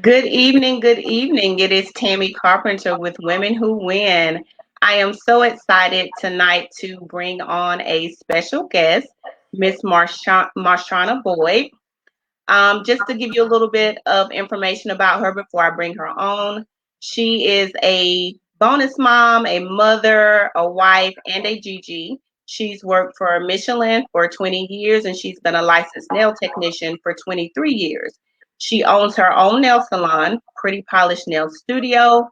Good evening, good evening. It is Tammy Carpenter with Women Who Win. I am so excited tonight to bring on a special guest, Miss Marchanna Boyd. Just to give you a little bit of information about her before I bring her on, she is a bonus mom, a mother, a wife, and a GG. She's worked for Michelin for 20 years and she's been a licensed nail technician for 23 years. She owns her own nail salon, Pretty Polished Nail Studio,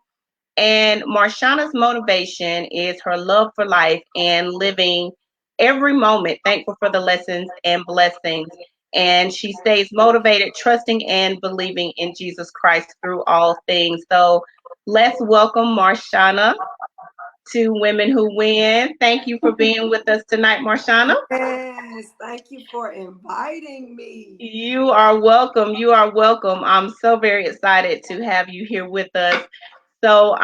and Marchanna's motivation is her love for life and living every moment thankful for the lessons and blessings. And she stays motivated, trusting and believing in Jesus Christ through all things. So let's welcome Marchanna to Women Who Win. Thank you for being with us tonight, Marchanna. Yes, thank you for inviting me. You are welcome. You are welcome. I'm so very excited to have you here with us. So,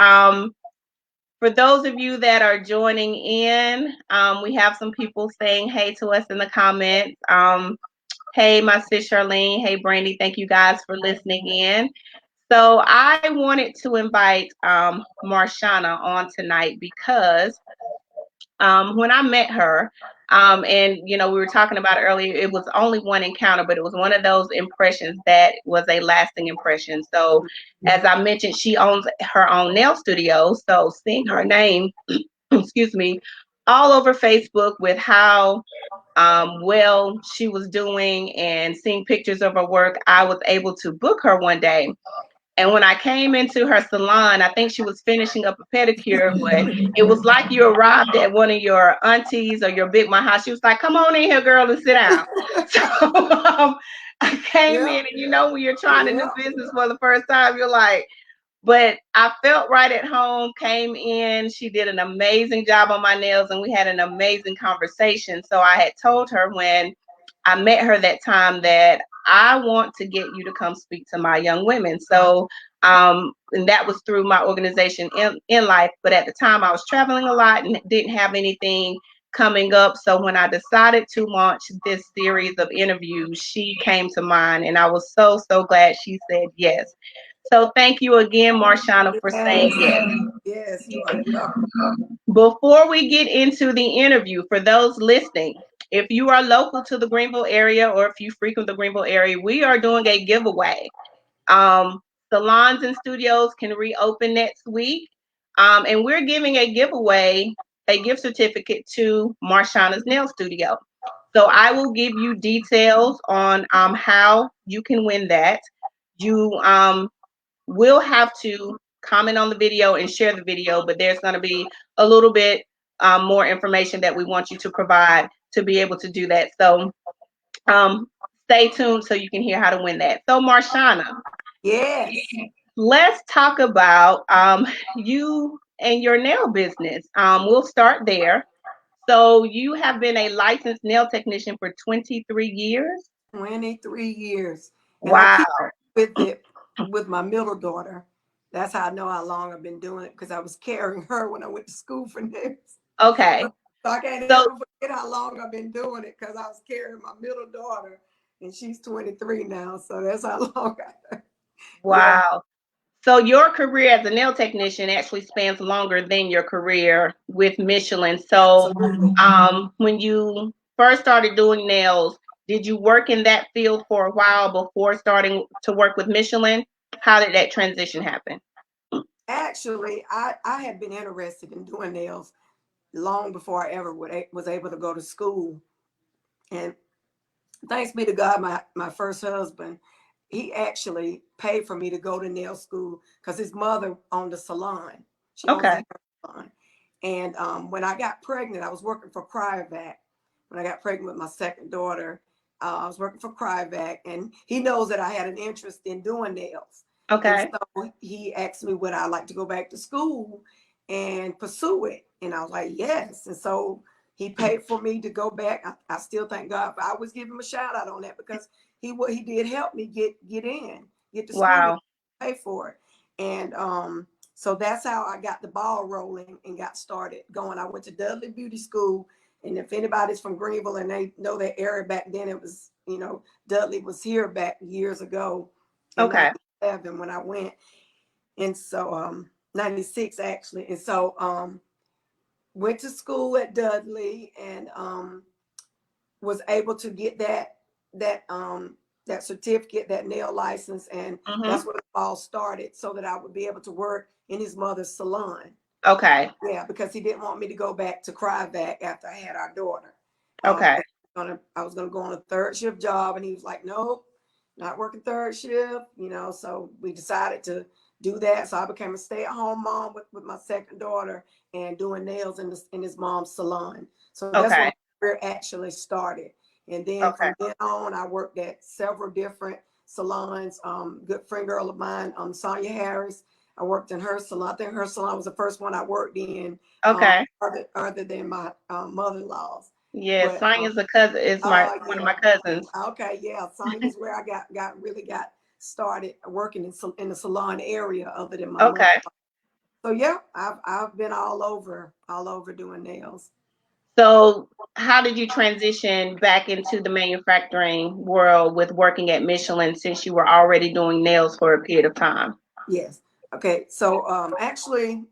for those of you that are joining in, we have some people saying hey to us in the comments. Hey, my sis Charlene. Hey, Brandy. Thank you guys for listening in. So I wanted to invite Marchanna on tonight because when I met her, and we were talking about it earlier, it was only one encounter, but it was one of those impressions that was a lasting impression. So, as I mentioned, she owns her own nail studio. So, seeing her name, excuse me, all over Facebook with how well she was doing and seeing pictures of her work, I was able to book her one day. And when I came into her salon, I think she was finishing up a pedicure, but it was like you arrived at one of your aunties or your big mama house. She was like, "Come on in here, girl, and sit down." So I came Yep, in, and when you're trying a new yep. business for the first time, you're like, but I felt right at home, came in. She did an amazing job on my nails, and we had an amazing conversation. So I had told her when I met her that time that I want to get you to come speak to my young women. So, and that was through my organization in life. But at the time, I was traveling a lot and didn't have anything coming up. So when I decided to launch this series of interviews, she came to mind, and I was so, so glad she said yes. So thank you again, Marchanna, for saying Yes, yes. yes, you are welcome. Before we get into the interview, for those listening, if you are local to the Greenville area or if you frequent the Greenville area, we are doing a giveaway. Salons and studios can reopen next week, and we're giving a giveaway, a gift certificate to Marchanna's Nail Studio. So I will give you details on how you can win that. You will have to comment on the video and share the video, but there's going to be a little bit more information that we want you to provide to be able to do that. So um, stay tuned so you can hear how to win that. So Marchanna, Yes, let's talk about you and your nail business. We'll start there. So you have been a licensed nail technician for 23 years. 23 years. And I Wow. keep with it with my middle daughter. That's how I know how long I've been doing it because I was carrying her when I went to school for nails. So Okay. I can't So ever forget how long I've been doing it because I was carrying my middle daughter and she's 23 now. So that's how long yeah, wow. So your career as a nail technician actually spans longer than your career with Michelin. So absolutely. when you first started doing nails, did you work in that field for a while before starting to work with Michelin? How did that transition happen? Actually, I had been interested in doing nails long before I ever was able to go to school. And thanks be to God, my first husband, he actually paid for me to go to nail school because his mother owned a salon. She owns a Okay. hair salon. And when I got pregnant, I was working for Cryovac. When I got pregnant with my second daughter, I was working for Cryovac, and he knows that I had an interest in doing nails. And Okay. so he asked me would I like to go back to school and pursue it. And I was like, yes. And so he paid for me to go back. I still thank God. But I always give him a shout out on that because he did help me get to school, Wow. pay for it. And so that's how I got the ball rolling and got started going. I went to Dudley Beauty School. And if anybody's from Greenville and they know that area back then, it was, Dudley was here back years ago in Okay. 97 when I went. And so 96 actually. And so went to school at Dudley and was able to get that that certificate, that nail license, and Mm-hmm. that's what it all started, so that I would be able to work in his mother's salon. Okay. Yeah, because he didn't want me to go back to Cryovac after I had our daughter. Okay. I was gonna go on a third shift job, and he was like, "Nope, not working third shift." So we decided to do that. So I became a stay-at-home mom with my second daughter and doing nails in his mom's salon. So that's where Okay. my career actually started. And then Okay. from then on, I worked at several different salons. Good friend girl of mine, Sonia Harris. I worked in her salon. I think her salon was the first one I worked in, Okay. other than my mother-in-law's. Yes, But Sonya's a cousin. Is my one of yeah, my cousins. okay, yeah. Sonia's where I got started working in the salon area, other than my mother. Okay. So yeah, I've been all over doing nails. So, how did you transition back into the manufacturing world with working at Michelin since you were already doing nails for a period of time? Yes. Okay. So actually,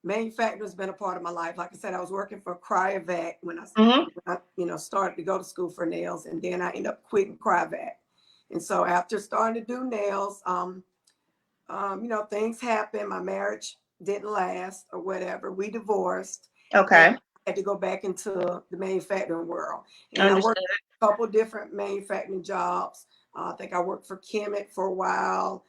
manufacturing's been a part of my life. Like I said, I was working for Cryovac Mm-hmm. when I started to go to school for nails, and then I ended up quitting Cryovac. And so after starting to do nails, things happened. My marriage didn't last or whatever. We divorced, and Okay. I had to go back into the manufacturing world. And I worked Understood. a couple different manufacturing jobs. I think I worked for Kemet for a while.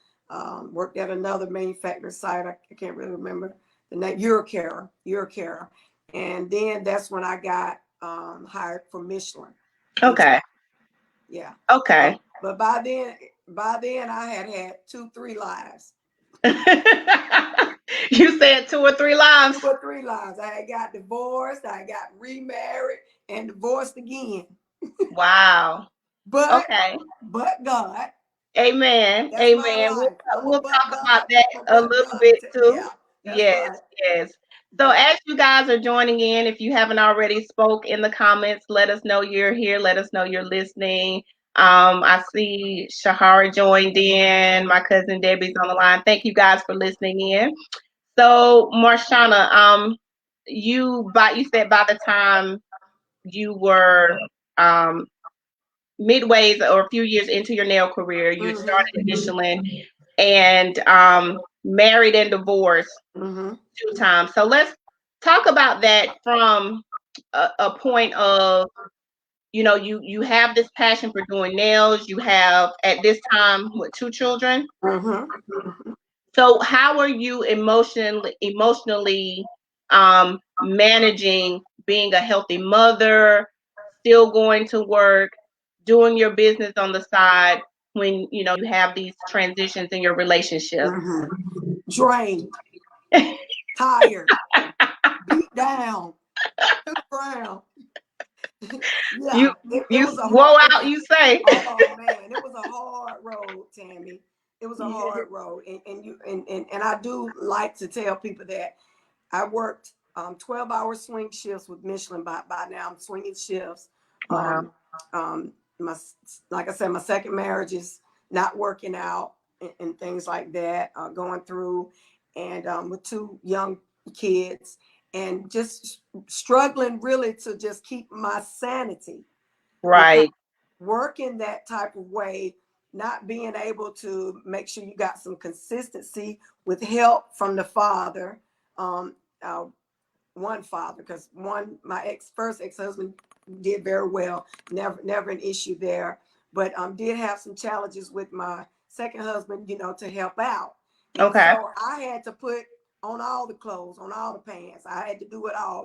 Worked at another manufacturing site. I can't really remember the name. Eurocare. And then that's when I got hired for Michelin. And Okay. yeah, Okay. but by then I had 2, 3 lives. You said 2 or 3 lives. 2 or 3 lives. I had got divorced, I got remarried, and divorced again. Wow. But Okay. but God, Amen. that's my Amen. We'll life. I'm a we'll but talk about God. that I'm a a but little God. bit too. Yeah, that's Yes, right. yes. So Yeah. as you guys are joining in, if you haven't already spoke in the comments, let us know you're here. Let us know you're listening. I see Shahara joined in. My cousin Debbie's on the line. Thank you guys for listening in. So Marchanna, you said by the time you were um midways or a few years into your nail career, you had Mm-hmm. started at Michelin and married and divorced Mm-hmm. 2 times. So let's talk about that from a point of, you have this passion for doing nails. You have at this time what, 2 children. Mm-hmm. So how are you emotionally managing being a healthy mother, still going to work, doing your business on the side when you have these transitions in your relationship? Mm-hmm. Drained, tired, beat down to the ground. you Yeah, it you was a hard. woe out, you say. Oh man, it was a hard road, Tammy. It was a hard road, and I do like to tell people that I worked 12-hour swing shifts with Michelin. By now, I'm swinging shifts. Wow. My Like I said, my second marriage is not working out, and things like that. Going through, and with 2 young kids, and just struggling really to just keep my sanity, because Right. working that type of way, not being able to make sure you got some consistency with help from the father, um, uh, one father, because my first ex-husband did very well, never an issue there, but did have some challenges with my second husband, to help out. And Okay. so I had to put on all the clothes, on all the pants. I had to do it all,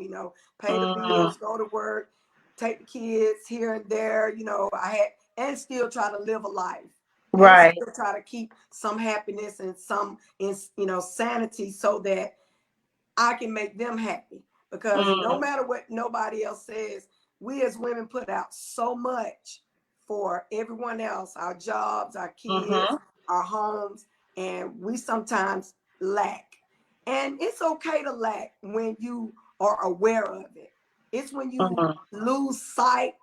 pay the Mm, bills, go to work, take the kids here and there, I had, and still try to live a life, and right. still try to keep some happiness and some, sanity, so that I can make them happy. Because no Mm, matter what nobody else says, we as women put out so much for everyone else, our jobs, our kids, mm-hmm, our homes, and we sometimes lack. And it's okay to lack when you are aware of it. It's when you mm-hmm, lose sight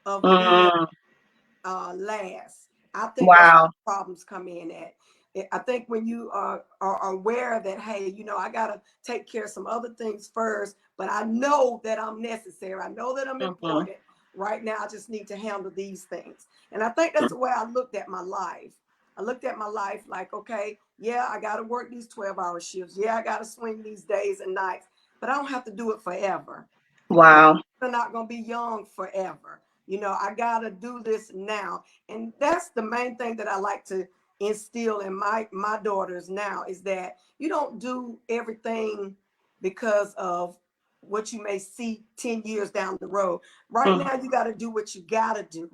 of being mm. last. I think that's where Wow. problems come in at. I think when you are aware that, hey, you know, I got to take care of some other things first, but I know that I'm necessary. I know that I'm Mhm. important. Right now, I just need to handle these things. And I think that's the way I looked at my life. I looked at my life like, okay, yeah, I got to work these 12-hour shifts. Yeah, I got to swing these days and nights, but I don't have to do it forever. My Wow. children are not going to be young forever. You know, I got to do this now. And that's the main thing that I like to instill in my daughters now, is that you don't do everything because of what you may see 10 years down the road. Right Mhm. now, you got to do what you got to do.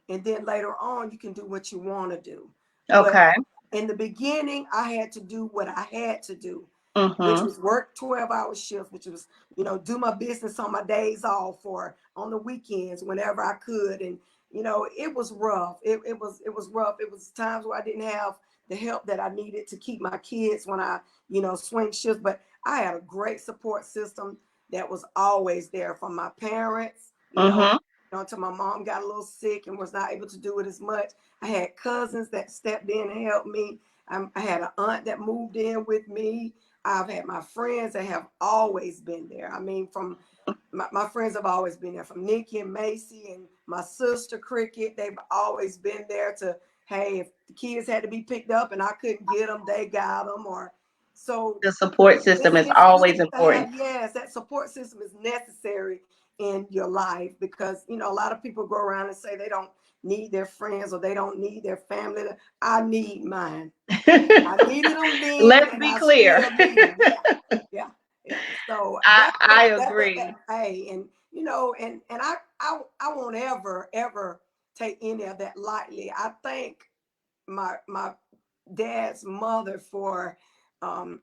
And then later on, you can do what you want to do. But Okay. in the beginning, I had to do what I had to do, which Mhm. was work 12-hour shifts, which was, you know, do my business on my days off or on the weekends whenever I could. And, you know, it was rough. It was rough. It was times where I didn't have the help that I needed to keep my kids when I, you know, swing shifts. But I had a great support system that was always there from my parents, Mhm. until my mom got a little sick and was not able to do it as much. I had cousins that stepped in and helped me. I had an aunt that moved in with me. I've had my friends that have always been there. I mean, from my friends have always been there, from Nikki and Macy and my sister Cricket. They've always been there to, hey, if the kids had to be picked up and I couldn't get them, they got them. Or so The support system is it's good always to have, important. yes, that support system is necessary in your life, because, you know, a lot of people go around and say they don't need their friends or they don't need their family. I need mine. I needed them then, Let's and be I clear. still need them. Yeah, yeah, yeah. So I agree. hey, and you know, and I won't ever take any of that lightly. I thank my dad's mother for um,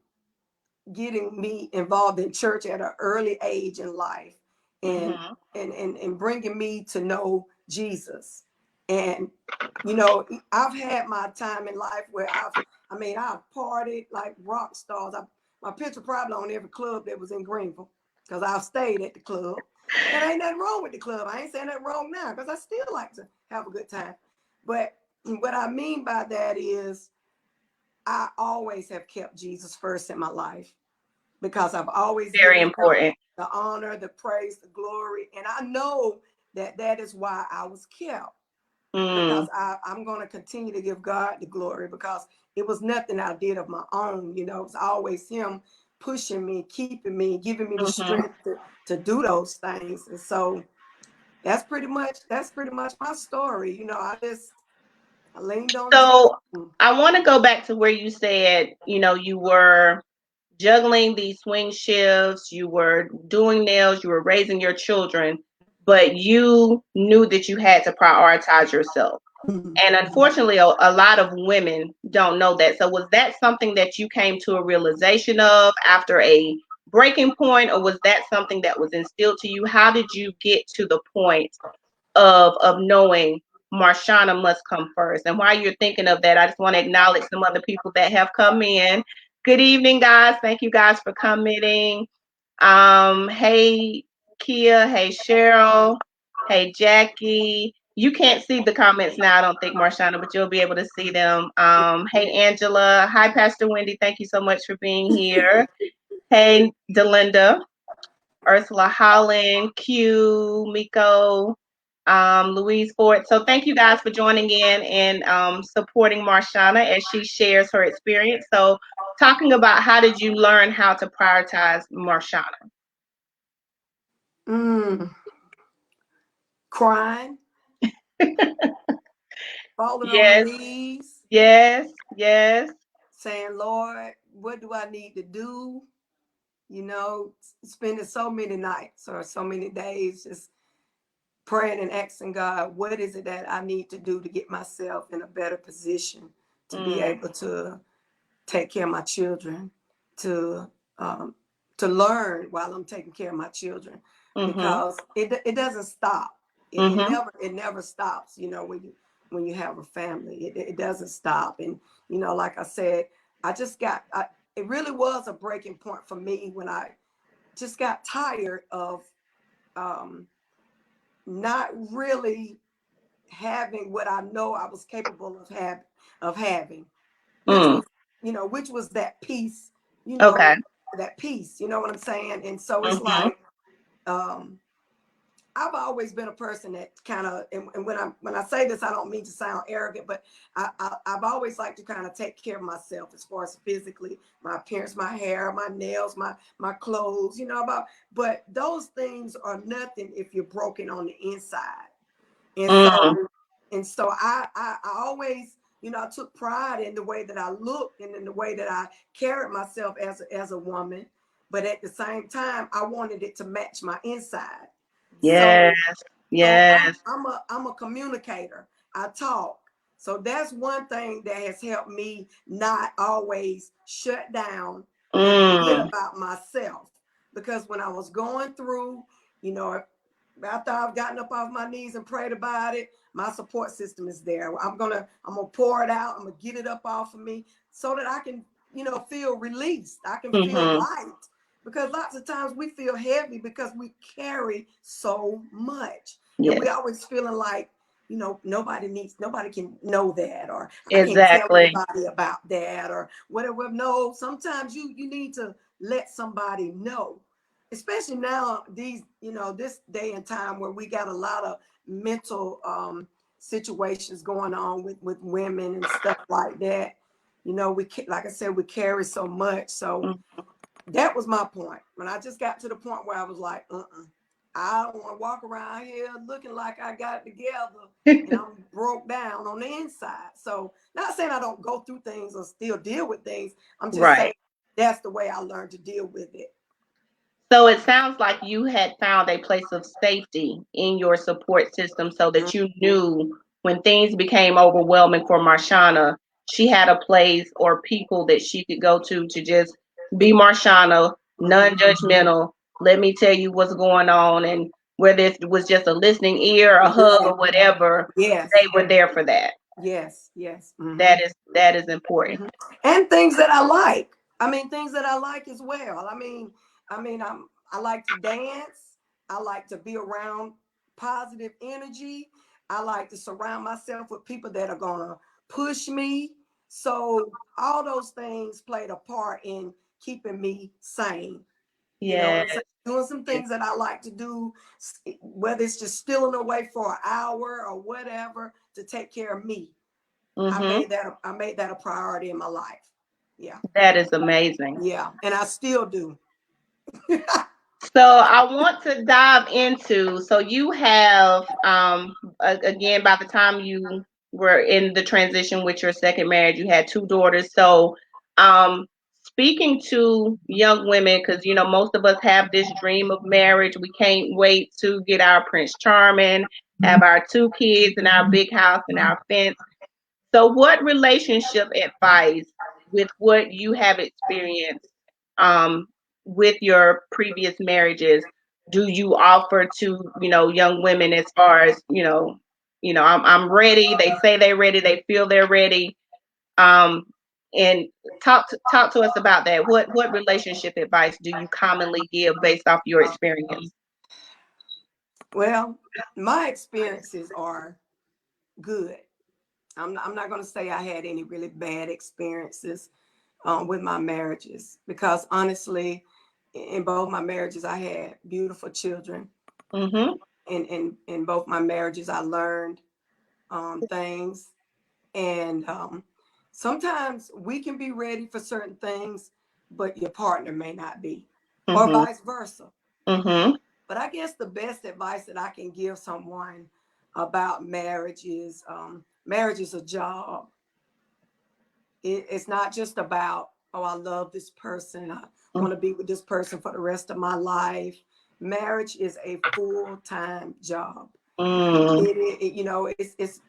getting me involved in church at an early age in life, and Mhm. and bringing me to know Jesus. And you know, I've had my time in life where I've partied like rock stars. My picture probably on every club that was in Greenville, because I've stayed at the club. And ain't nothing wrong with the club. I ain't saying that wrong now, because I still like to have a good time. But what I mean by that is I always have kept Jesus first in my life, because I've always Very given him important. the honor, the praise, the glory. And I know that that is why I was kept, Mm. because I'm going to continue to give God the glory, because it was nothing I did of my own. You know, it was always him pushing me, keeping me, giving me the Mhm. strength to do those things. And so that's pretty much my story. You know, I leaned on Jesus. So I want to go back to where you said, you were juggling these swing shifts, you were doing nails, you were raising your children, but you knew that you had to prioritize yourself. And unfortunately, a lot of women don't know that. So, was that something that you came to a realization of after a breaking point, or was that something that was instilled to you? How did you get to the point of knowing Marchanna must come first? And while you're thinking of that, I just want to acknowledge some other people that have come in. Good evening, guys. Thank you guys for coming. Hey Kia, hey Cheryl, hey Jackie. You can't see the comments now, I don't think, Marchanna, but you'll be able to see them. Hey Angela, hi Pastor Wendy. Thank you so much for being here. Hey Delinda, Ursula Holland, Q, Miko, Louise Ford. So thank you guys for joining in and supporting Marchanna as she shares her experience. So talking about how did you learn how to prioritize Marchanna? Mm, crying, falling on my Yes, knees, yes, yes. saying, Lord, what do I need to do? You know, spending so many nights or so many days just praying and asking God, what is it that I need to do to get myself in a better position to be Mm, able to take care of my children, to um, to learn while I'm taking care of my children, mm-hmm, because it doesn't stop. It, it mm-hmm. never it never stops. You know, when you have a family, it doesn't stop. And you know, like I said, it really was a breaking point for me when I just got tired of um, not really having what I know I was capable of having. which was, which was that peace, Okay. that peace, you know what I'm saying? And so it's Mm-hmm. like, um, I've always been a person that kind of, and when I say this, I don't mean to sound arrogant, but I've always liked to kind of take care of myself as far as physically, my appearance, my hair, my nails, my clothes, but those things are nothing if you're broken on the inside. And Mm, so I always, I took pride in the way that I looked and in the way that I carried myself as a woman. But at the same time, I wanted it to match my inside. yes. So Yes. I'm a communicator. I talk. So that's one thing that has helped me not always shut down and forget Mm, about myself. Because when I was going through, you know, after I've gotten up off my knees and prayed about it, my support system is there. I'm gonna pour it out. I'm gonna get it up off of me so that I can, feel released. I can feel mm-hmm. light. Because lots of times we feel heavy because we carry so much. And we Yes. always feeling like, nobody can know that, or I can't tell Exactly. anybody about that, or whatever. No, sometimes you need to let somebody know, especially now this day and time where we got a lot of mental situations going on with women and stuff like that. Like I said, we carry so much. So Mm. that was my point. When I just got to the point where I was like, I don't want to walk around here looking like I got it together and I'm broke down on the inside. So not saying I don't go through things or still deal with things. I'm just saying Right. that's the way I learned to deal with it. So it sounds like you had found a place of safety in your support system so that you knew when things became overwhelming for Marchanna, she had a place or people that she could go to just be Marchanna, Mm-hmm. non-judgmental. Let me tell you what's going on, and whether it was just a listening ear, a hug, Yeah. or whatever, Yes. they were there for that. Yes. Yes. Mm-hmm. That is important. Mm-hmm. And things that I like. I mean, things that I like as well. I like to dance. I like to be around positive energy. I like to surround myself with people that are gonna push me. So all those things played a part in keeping me sane. You know what I'm Yes. saying? Doing some things that I like to do, whether it's just stealing away for an hour or whatever to take care of me. Mm-hmm. I made that a priority in my life. Yeah. That is amazing. Yeah. And I still do. So I want to dive into, so you have again, by the time you were in the transition with your second marriage, you had two daughters. So um speaking to young women, because most of us have this dream of marriage. We can't wait to get our Prince Charming, have our two kids and our big house and our fence. So, what relationship advice, with what you have experienced with your previous marriages, do you offer to young women as far as I'm ready. They say they're ready. They feel they're ready. Um, and talk to us about that. What relationship advice do you commonly give based off your experience? Well, my experiences are good. I'm not going to say I had any really bad experiences with my marriages, because honestly, in both my marriages, I had beautiful children. Mm-hmm. In both my marriages, I learned things. And sometimes we can be ready for certain things, but your partner may not be, or Mm-hmm. vice versa. Mm-hmm. But I guess the best advice that I can give someone about marriage is a job. It's not just about, oh, I love this person, I want to be with this person for the rest of my life. Marriage is a full-time job. Mm-hmm.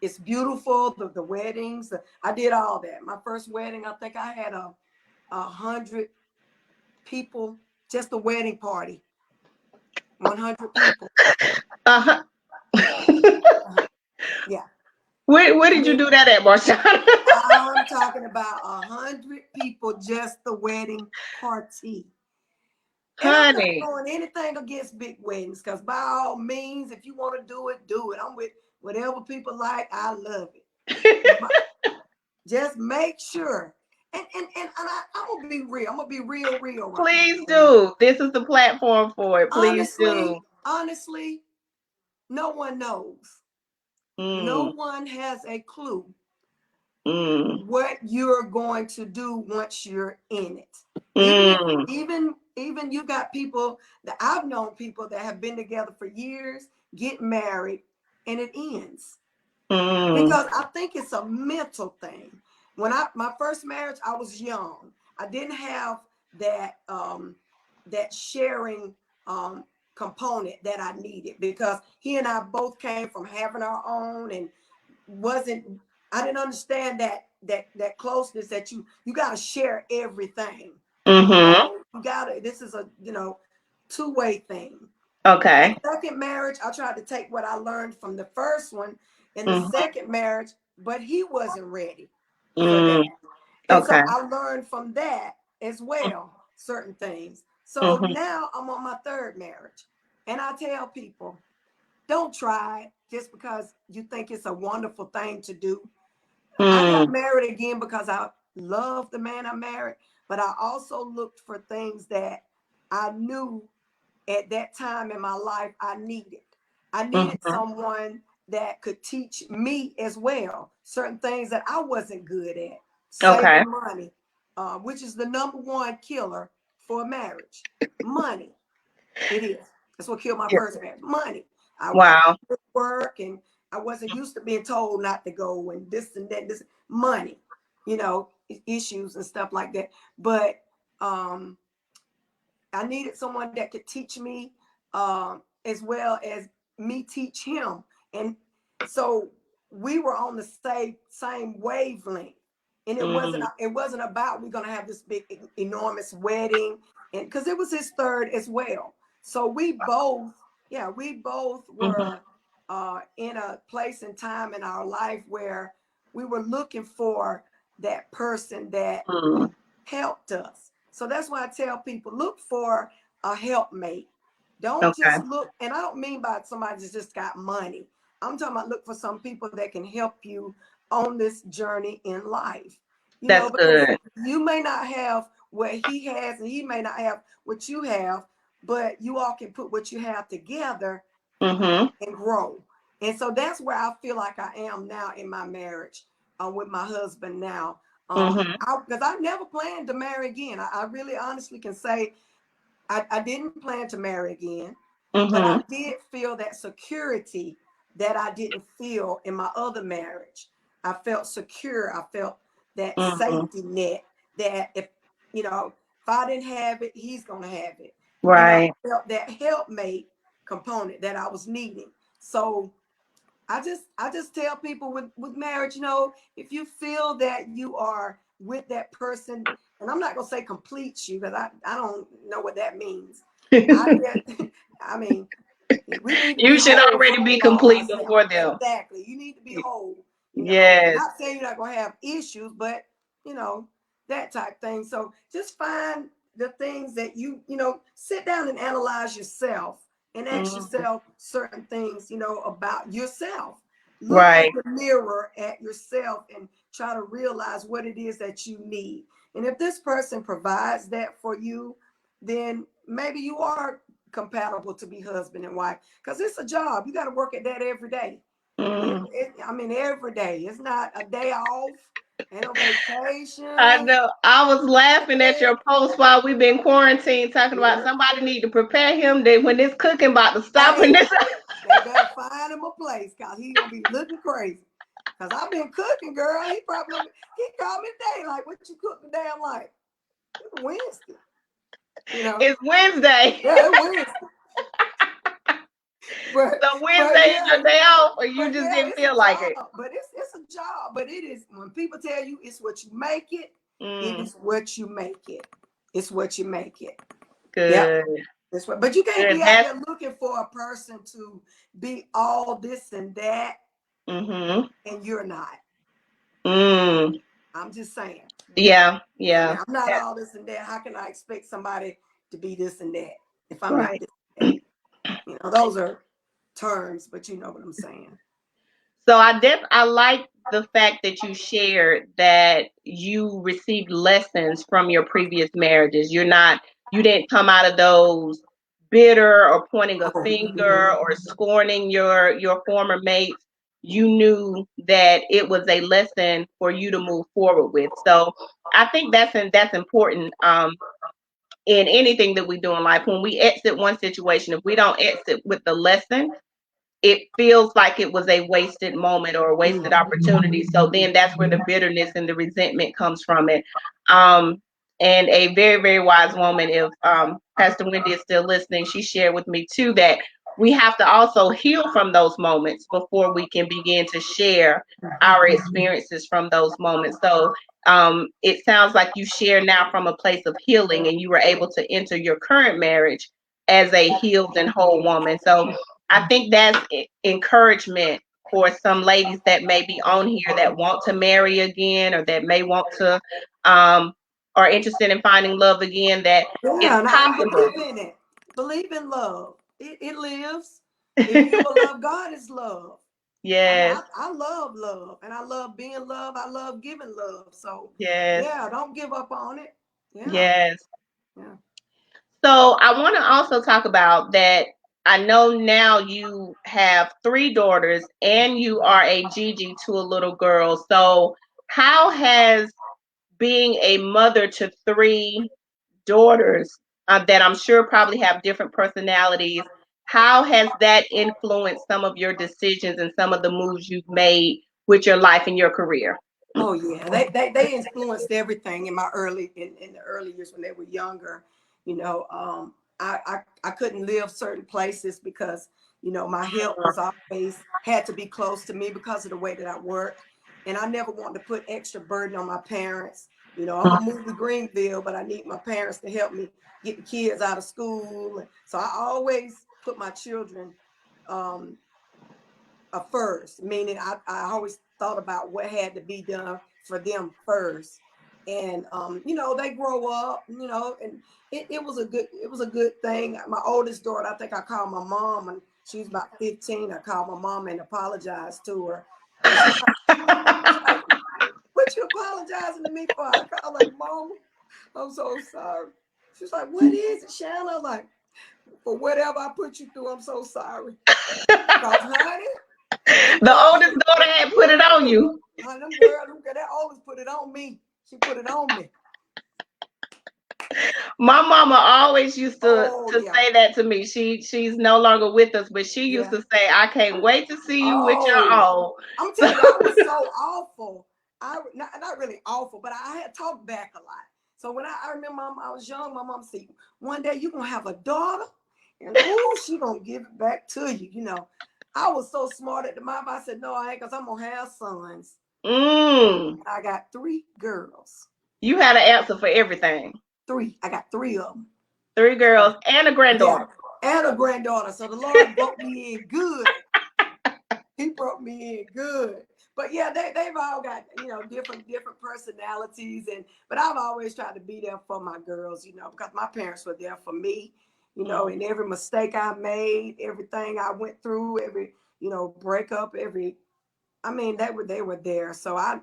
It's beautiful. The weddings, I did all that. My first wedding, I think I had 100 people, just a wedding party, 100 people. Uh-huh. Uh-huh. Yeah. Where I did you mean, do that at, Marshawn? I'm talking about 100 people, just the wedding party. And I'm not Honey. going anything against big weddings, because by all means, if you want to do it, do it. I'm with whatever people like. I love it. But just make sure I'm gonna be real. I'm gonna be real right Please now. do. This is the platform for it. Please do. Honestly, no one knows. No Mm, one has a clue mm, what you're going to do once you're in it. mm, Even you got people that I've known, people that have been together for years, get married, and it ends. mm, Because I think it's a mental thing. When my first marriage, I was young. I didn't have that sharing component that I needed, because he and I both came from having our own, and wasn't I didn't understand that closeness, that you got to share everything. mm-hmm. You got to, this is a, two-way thing. The Okay. second marriage, I tried to take what I learned from the first one in the Mm-hmm. second marriage, but he wasn't ready for that. Mm, And so okay. I learned from that as well, certain things. So Mm-hmm. now I'm on my third marriage. And I tell people, don't try it just because you think it's a wonderful thing to do. I got Mm, married again because I love the man I married, but I also looked for things that I knew at that time in my life I needed. I needed mm-hmm. someone that could teach me as well certain things that I wasn't good at. Okay. Saving money, which is the number one killer for a marriage. Money. It is. That's what killed my Yeah. first marriage. Money. I Wow. work, and I wasn't used to being told not to go, and this and that. This money, issues and stuff like that. But um, I needed someone that could teach me, as well as me teach him. And so we were on the same wavelength. And Mm, it wasn't about we're gonna have this big enormous wedding, and because it was his third as well. So we both mm-hmm. were in a place and time in our life where we were looking for that person that Mm, helped us. So that's why I tell people, look for a helpmate. Don't okay. just look, and I don't mean by somebody that's just got money. I'm talking about look for some people that can help you on this journey in life. That's Because good. you may not have what he has, and he may not have what you have, but you all can put what you have together Mm-hmm. and grow. And so that's where I feel like I am now in my marriage, with my husband now. Mm-hmm. Because I never planned to marry again. I really honestly can say I didn't plan to marry again, but I Mm-hmm. did feel that security that I didn't feel in my other marriage. I felt secure. I felt that Mm-hmm. safety net that if I didn't have it, he's gonna have it. I Right. felt that helpmate component that I was needing. So I just tell people with marriage, if you feel that you are with that person, and I'm not gonna say completes you, because I don't know what that means. I get, I mean, we need to be You should whole already first be of all complete ourselves. before them. Exactly. You need to be whole. Yes. Not saying you're not gonna have issues, but you know that type thing. So just find the things that sit down and analyze yourself, and ask Mm, yourself certain things, about yourself. Look in right. the mirror at yourself and try to realize what it is that you need. And if this person provides that for you, then maybe you are compatible to be husband and wife, because it's a job. You got to work at that every day. Mm. I mean, every day. It's not a day off, ain't no I vacation. know. I was laughing at your post while we've been quarantined, talking about Yeah. somebody need to prepare him that when this cooking about to stop and Hey, this. they better find him a place, because he gonna be looking crazy. Because I've been cooking, girl. He called me today, like, what you cook today? I'm like, it's Wednesday. You know? It's Wednesday. Yeah, it's Wednesday. But So Wednesday but is yeah, your day off, or you just didn't it's a feel like it. job. But it's a job. But it is, when people tell you it's what you make it, it Mm, is what you make it. It's what you make it. Yep. good. That's right. But you can't Good. be out That's there looking for a person to be all this and that, mm-hmm. and you're not. Mm. I'm just saying. Yeah, I mean, yeah. I'm not That, all this and that. How can I expect somebody to be this and that if I'm not right. this and that? Those are terms, but you know what I'm saying. So I like the fact that you shared that you received lessons from your previous marriages. You didn't come out of those bitter or pointing a Oh, finger or scorning your former mates. You knew that it was a lesson for you to move forward with. So I think that's important in anything that we do in life. When we exit one situation, if we don't exit with the lesson, it feels like it was a wasted moment or a wasted opportunity. So then that's where the bitterness and the resentment comes from it. Um, and a very, very wise woman, if Pastor Wendy is still listening, she shared with me too that we have to also heal from those moments before we can begin to share our experiences from those moments. So it sounds like you share now from a place of healing and you were able to enter your current marriage as a healed and whole woman. So I think that's encouragement for some ladies that may be on here that want to marry again or that may want to are interested in finding love again, that it's yeah, and I possible. believe in it. Believe in love. It lives. If you will love, God is love. I mean, Yes, I love love, and I love being love. I love giving love. So, yes, yeah, don't give up on it. Yeah, yes. yeah. So I want to also talk about that. I know now you have three daughters and you are a Gigi to a little girl. So how has being a mother to three daughters that I'm sure probably have different personalities, how has that influenced some of your decisions and some of the moves you've made with your life and your career? Oh yeah, they influenced everything in my in the early years when they were younger. You know, I couldn't live certain places because my help was always had to be close to me because of the way that I work, and I never wanted to put extra burden on my parents. I'm gonna move to Greenville, but I need my parents to help me get the kids out of school, so I always put my children um, first, meaning I always thought about what had to be done for them first. And they grow up, and it was a good thing. My oldest daughter, I think I called my mom and she was about 15. I called my mom and apologized to her. And she's like, what you apologizing to me for? I called like, Mom, I'm so sorry. She's like, what is it, Shanna? I'm like, for whatever I put you through, I'm so sorry. Cause honey, them The girls, oldest daughter had put it on you. them girls, that always put it on me. She put it on me. My mama always used Oh to yeah, say that to me. She's no longer with us, but she used yeah. to say, "I can't wait to see you with your Oh, own." I'm So telling you, I was so awful. I not really awful, but I had talked back a lot. So when I remember I was young, my mom said, "One day you gonna have a daughter, and oh, she gonna give it back to you." I was so smart at the mom. I said, "No, I ain't, cause I'm gonna have sons." mm, I got three girls. you had an answer for everything. Three. I got three of them. Three So girls and a yeah, granddaughter. and a granddaughter. So the Lord brought me in good. He brought me in good. But yeah, they've all got different personalities, but I've always tried to be there for my girls, because my parents were there for me, and every mistake I made, everything I went through, every breakup, I mean, they were there. So I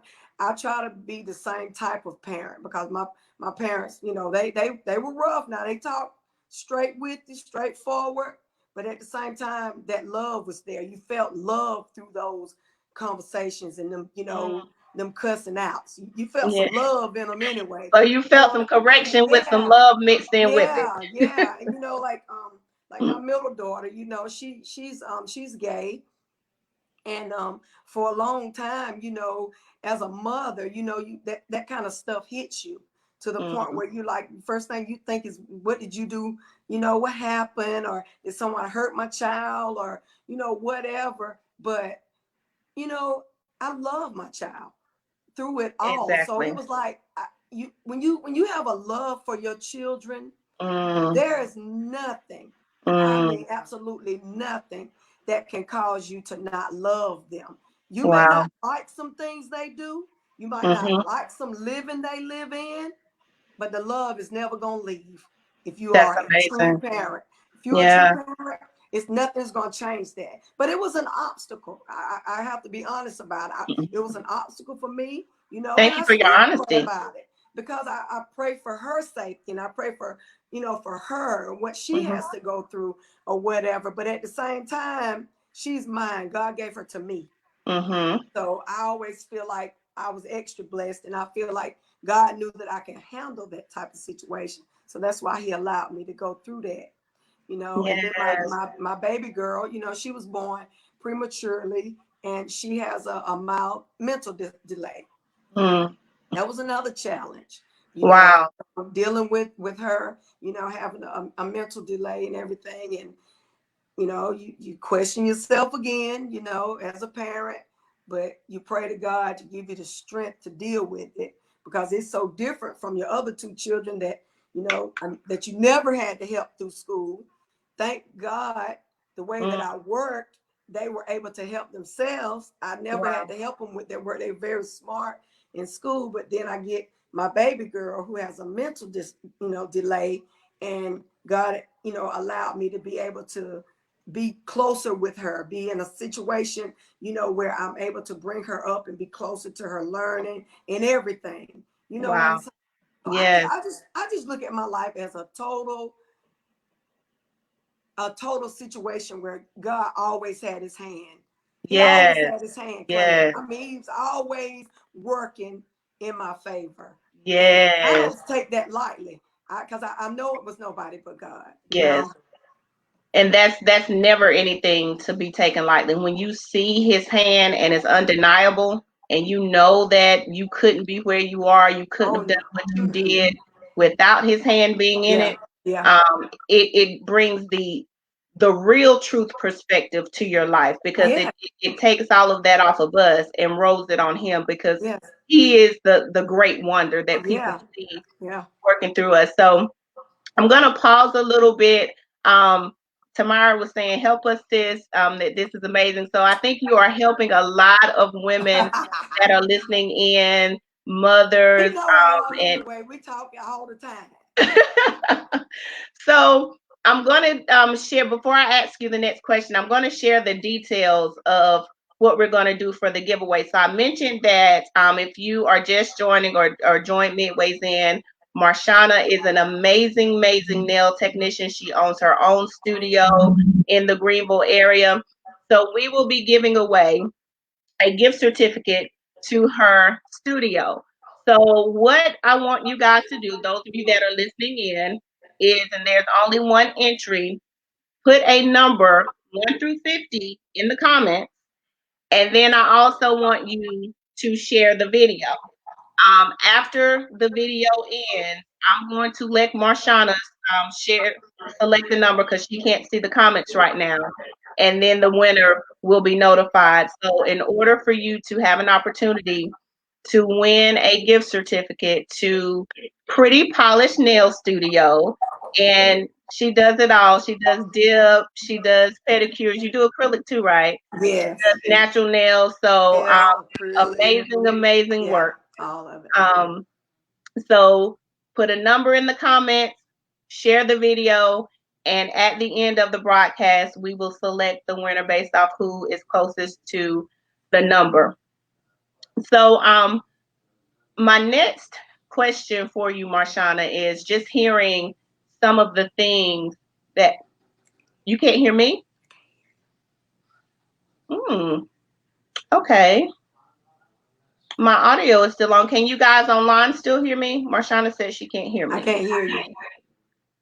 try to be the same type of parent because my parents, they were rough. Now they talk straight with you, straightforward, but at the same time, that love was there. You felt love through those conversations and them, Mm, them cussing outs. You felt yeah. some love in them anyway. So you felt some correction with some Yeah, love mixed in with it. yeah. And like my middle daughter, she's gay, and for a long time, as a mother, that kind of stuff hits you to the point Mm, where you like first thing you think is, what did you do? What happened? Or did someone hurt my child? Or whatever. But you know I love my child through it all. So exactly. it was like, when you have a love for your children, Mm, there is nothing, I mm, mean, absolutely nothing that can cause you to not love them. You may wow. not like some things they do, you might not Hmm. like some living they live in, but the love is never going to leave if you That's are a true amazing. parent. If you're a true Yeah. parent, It's nothing's going to change that. But it was an obstacle. I have to be honest about it. It was an obstacle for me, and Thank you I for your still pray honesty. about it because I pray for her safety, and I pray for, for her, what she Mm-hmm. has to go through or whatever. But at the same time, she's mine. God gave her to me. Mm-hmm. So I always feel like I was extra blessed, and I feel like God knew that I can handle that type of situation. So that's why He allowed me to go through that. And then Yes. my baby girl, she was born prematurely, and she has a mild mental delay. Mm. That was another challenge, you know, Wow. dealing with her, having a mental delay and everything. And you question yourself again, as a parent, but you pray to God to give you the strength to deal with it, because it's so different from your other two children that you never had to help through school. Thank God, the way that Mm. I worked, they were able to help themselves. I never had Wow. to help them with their work. They're very smart in school, but then I get my baby girl who has a mental delay, and God, allowed me to be able to be closer with her, be in a situation, where I'm able to bring her up and be closer to her learning and everything. You know what I'm Wow. saying? So Yes. I just look at my life as a total situation where God always had His hand. He always Yes. had His hand clean. Yes. I mean, He's always working in my favor, and I Yes. don't take that lightly. Because I know it was nobody but God. Yes. And that's never anything to be taken lightly. When you see His hand and it's undeniable, and you know that you couldn't be where you are, you couldn't Oh have done no. what you did without His hand being in Yeah. it. Yeah. It brings the real truth perspective to your life, because Yeah. it takes all of that off of us and rolls it on Him, because Yes. He is the great wonder that people Yeah. see Yeah. working through us. So I'm going to pause a little bit. Um, Tamara was saying, help us, sis, that this is amazing. So I think you are helping a lot of women that are listening in, He mothers, know I love him and anyway. We talk all the time. so I'm going to share, before I ask you the next question, I'm going to share the details of what we're going to do for the giveaway. So I mentioned that if you are just joining or joined midways in, Marchanna is an amazing, amazing nail technician. She owns her own studio in the Greenville area. So we will be giving away a gift certificate to her studio. So what I want you guys to do, those of you that are listening in, is, and there's only one entry, put a number 1 through 50 in the comments. And then I also want you to share the video. After the video ends, I'm going to let Marchanna select the number, because she can't see the comments right now. And then the winner will be notified. So in order for you to have an opportunity to win a gift certificate to Pretty Polished Nail Studio, and she does it all. She does dip, she does pedicures. You do acrylic too, right? Yes. Natural nails. So Nail, acrylic. amazing, amazing Yeah. work. All of it. Um, so put a number in the comments, share the video, and at the end of the broadcast, we will select the winner based off who is closest to the number. So my next question for you, Marchanna, is just hearing some of the things that you can't hear me. Hmm. Okay. My audio is still on. Can you guys online still hear me? Marchanna says she can't hear I me. can't hear you.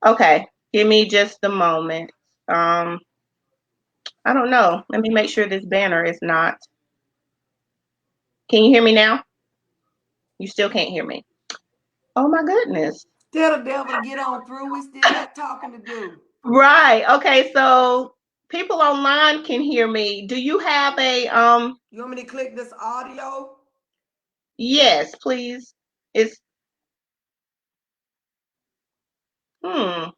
Okay, give me just a moment. Um, I don't know. Let me make sure this banner is not. Can you hear me now? You still can't hear me. Oh my goodness. Tell the devil to get on through. We still got talking to do. Right. Okay, so people online can hear me. Do you have a You want me to click this audio? yes, please. It's hmm.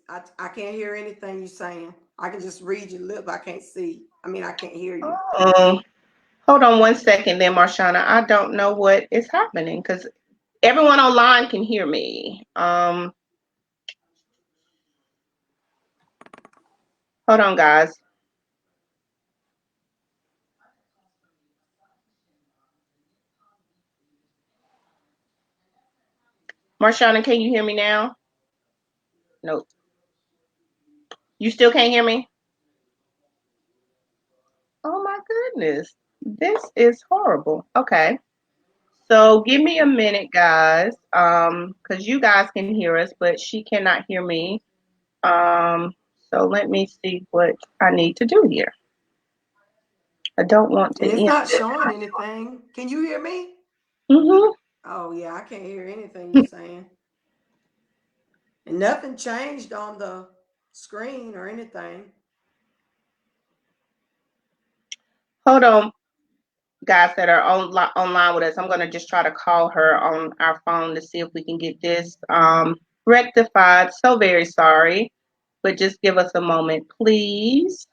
I can't hear anything you're saying. I can just read your lip. I can't see. I mean, I can't hear you. Um, hold on one second then, Marchanna. I don't know what is happening, because everyone online can hear me. Hold on, guys. Marchanna, can you hear me now? Nope. You still can't hear me? Oh my goodness. This is horrible. Okay. So give me a minute, guys. Because you guys can hear us, but she cannot hear me. So let me see what I need to do here. I don't want to And it's end not this. showing anything. Can you hear me? Mm-hmm. Oh yeah, I can't hear anything you're saying. And nothing changed on the screen or anything. Hold on, guys that are online with us. I'm gonna just try to call her on our phone to see if we can get this rectified. So very sorry, but just give us a moment, please.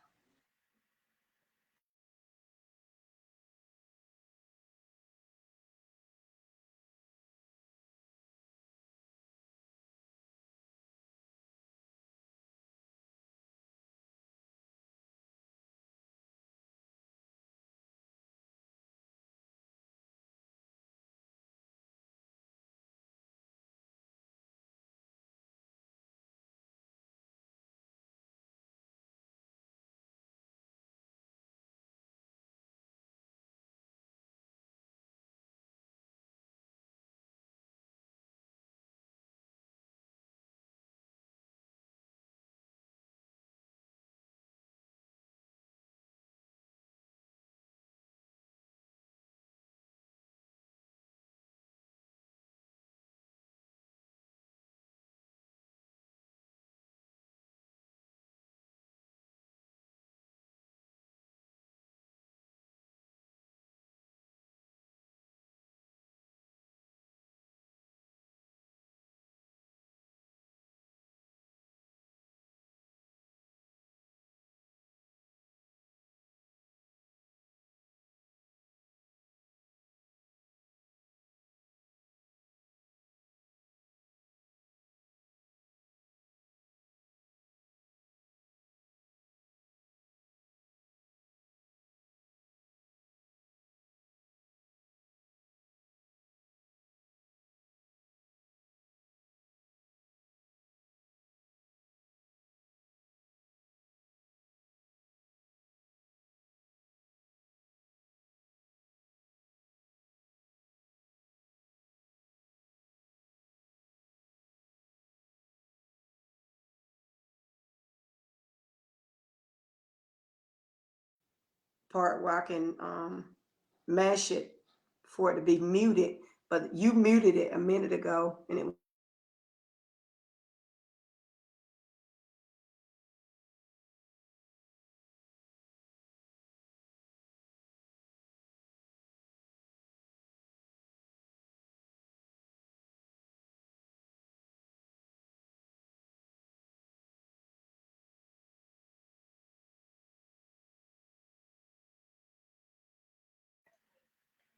Part where I can mash it for it to be muted. But you muted it a minute ago and it was still showing.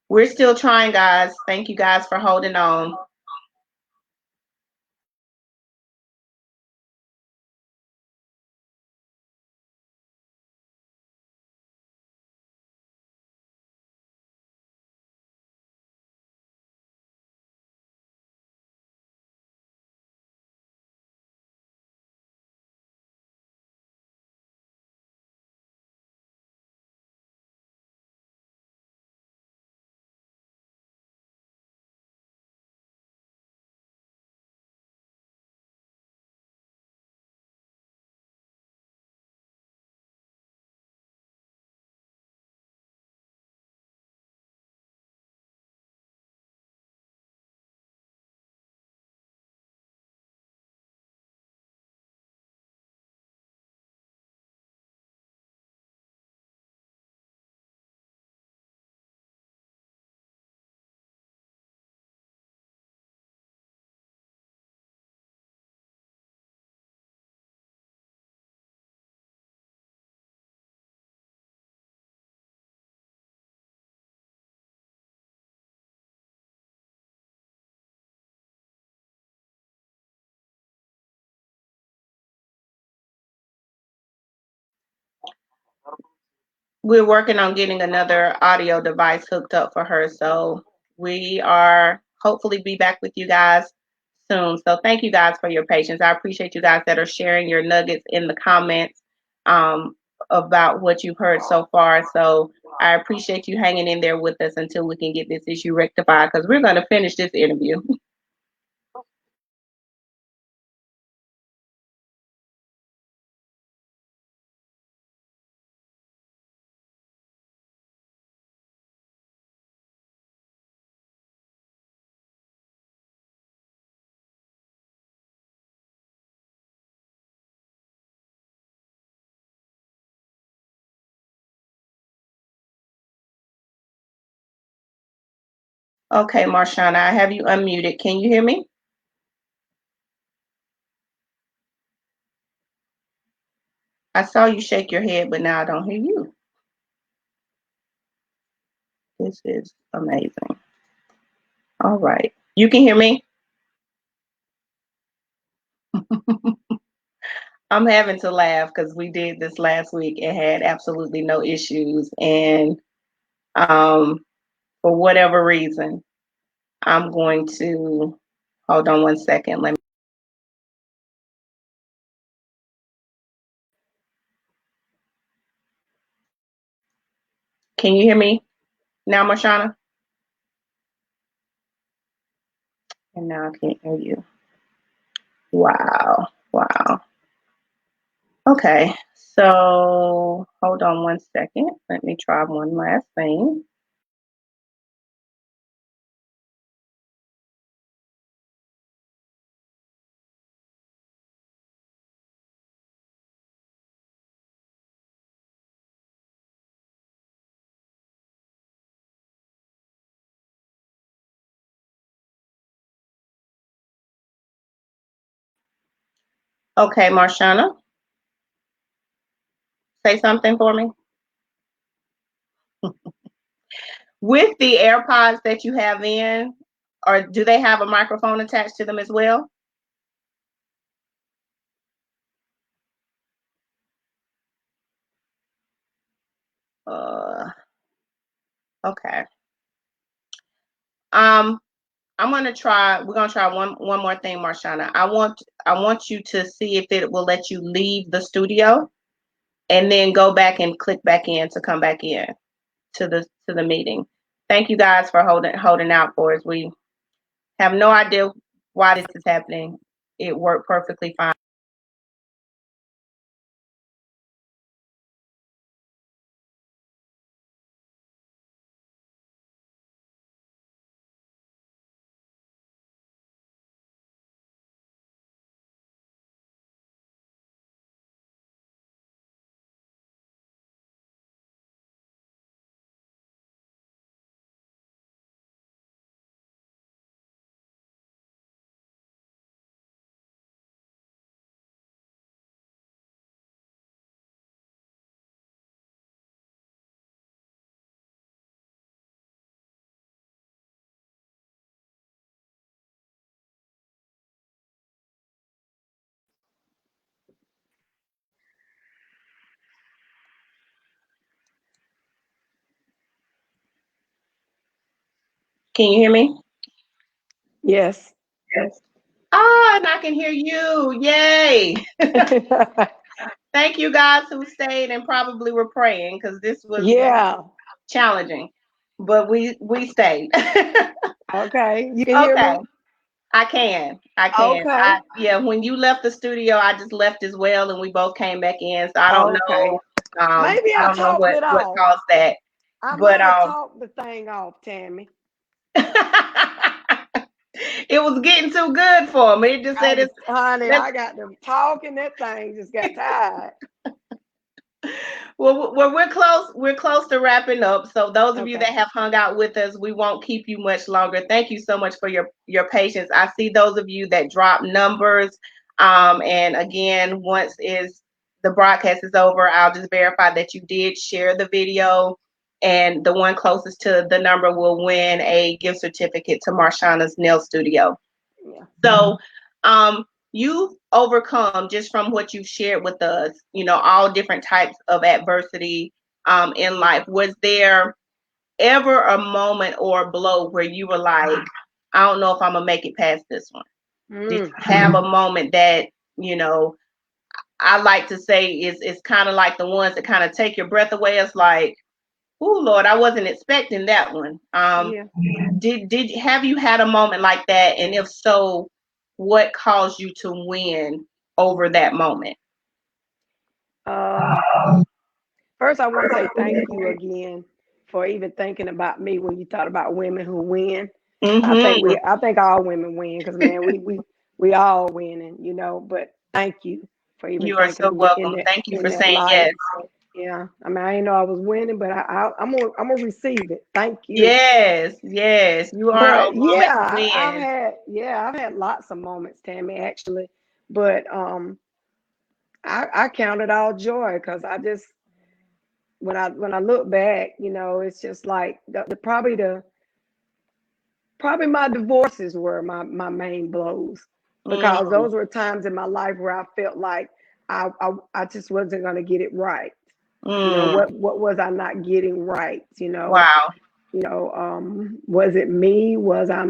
We're still trying, guys. Thank you guys for holding on. we're working on getting another audio device hooked up for her. So we are hopefully be back with you guys soon. So thank you guys for your patience. I appreciate you guys that are sharing your nuggets in the comments um, about what you've heard so far. So I appreciate you hanging in there with us until we can get this issue rectified, because we're going to finish this interview. Okay, Marchanna, I have you unmuted. Can you hear me? I saw you shake your head, but now I don't hear you. This is amazing. All right. You can hear me? I'm having to laugh because we did this last week and had absolutely no issues. And um, for whatever reason, I'm going to hold on one second. Let me. Can you hear me now, Marchanna? And now I can't hear you. Wow. Wow. Okay. So hold on one second. Let me try one last thing. Okay, Marchanna, say something for me. With the AirPods that you have in, or do they have a microphone attached to them as well? Uh, okay. Um, I'm gonna try. We're gonna try one more thing, Marchanna. I want you to see if it will let you leave the studio and then go back and click back in to come back in to the meeting. Thank you guys for holding out for us. We have no idea why this is happening. It worked perfectly fine. Can you hear me? Yes. Yes. Ah, and I can hear you. Yay. Thank you guys who stayed and probably were praying, because this was Yeah. challenging, but we stayed. Okay. You can hear Okay, me? I can. Okay. Yeah, when you left the studio, I just left as well, and we both came back in. So I don't Okay. know. Maybe I I don't know talked what it off. caused that, I but might have talked the thing off, Tammy. it was getting too good for me. It just I said was, it's. honey, Let's I got them talking. That thing just got tired. Well, we're close to wrapping up. So those of you that Okay. have hung out with us, we won't keep you much longer. Thank you so much for your patience. I see those of you that drop numbers. And again, once is the broadcast is over, I'll just verify that you did share the video, and the one closest to the number will win a gift certificate to Marchanna's Nail Studio. Yeah. So, you've overcome, just from what you've shared with us, all different types of adversity. in life. Was there ever a moment or a blow where you were like, I don't know if I'm gonna make it past this one? Did you have a moment that, you know, I like to say is kind of like the ones that kind of take your breath away? It's like, oh Lord, I wasn't expecting that one. Yeah. Did have you had a moment like that? And if so, what caused you to win over that moment? Um, First, I want to say thank you again for even thinking about me when you thought about women who win. Mm-hmm. I think all women win because man, we all winning, you know. But thank you for even You are thinking so of me welcome. Thank you in for that saying light. yes. Yeah, I mean, I didn't know I was winning, but I'm gonna receive it. Thank you. Yes, yes. You are a But woman yeah, who wins. I've had lots of moments, Tammy, actually. But I count it all joy because I just when I look back, you know, it's just like the probably my divorces were my main blows because Mm, those were times in my life where I felt like I just wasn't gonna get it right. You know, mm. what was I not getting right? Wow. Was it me? Was I,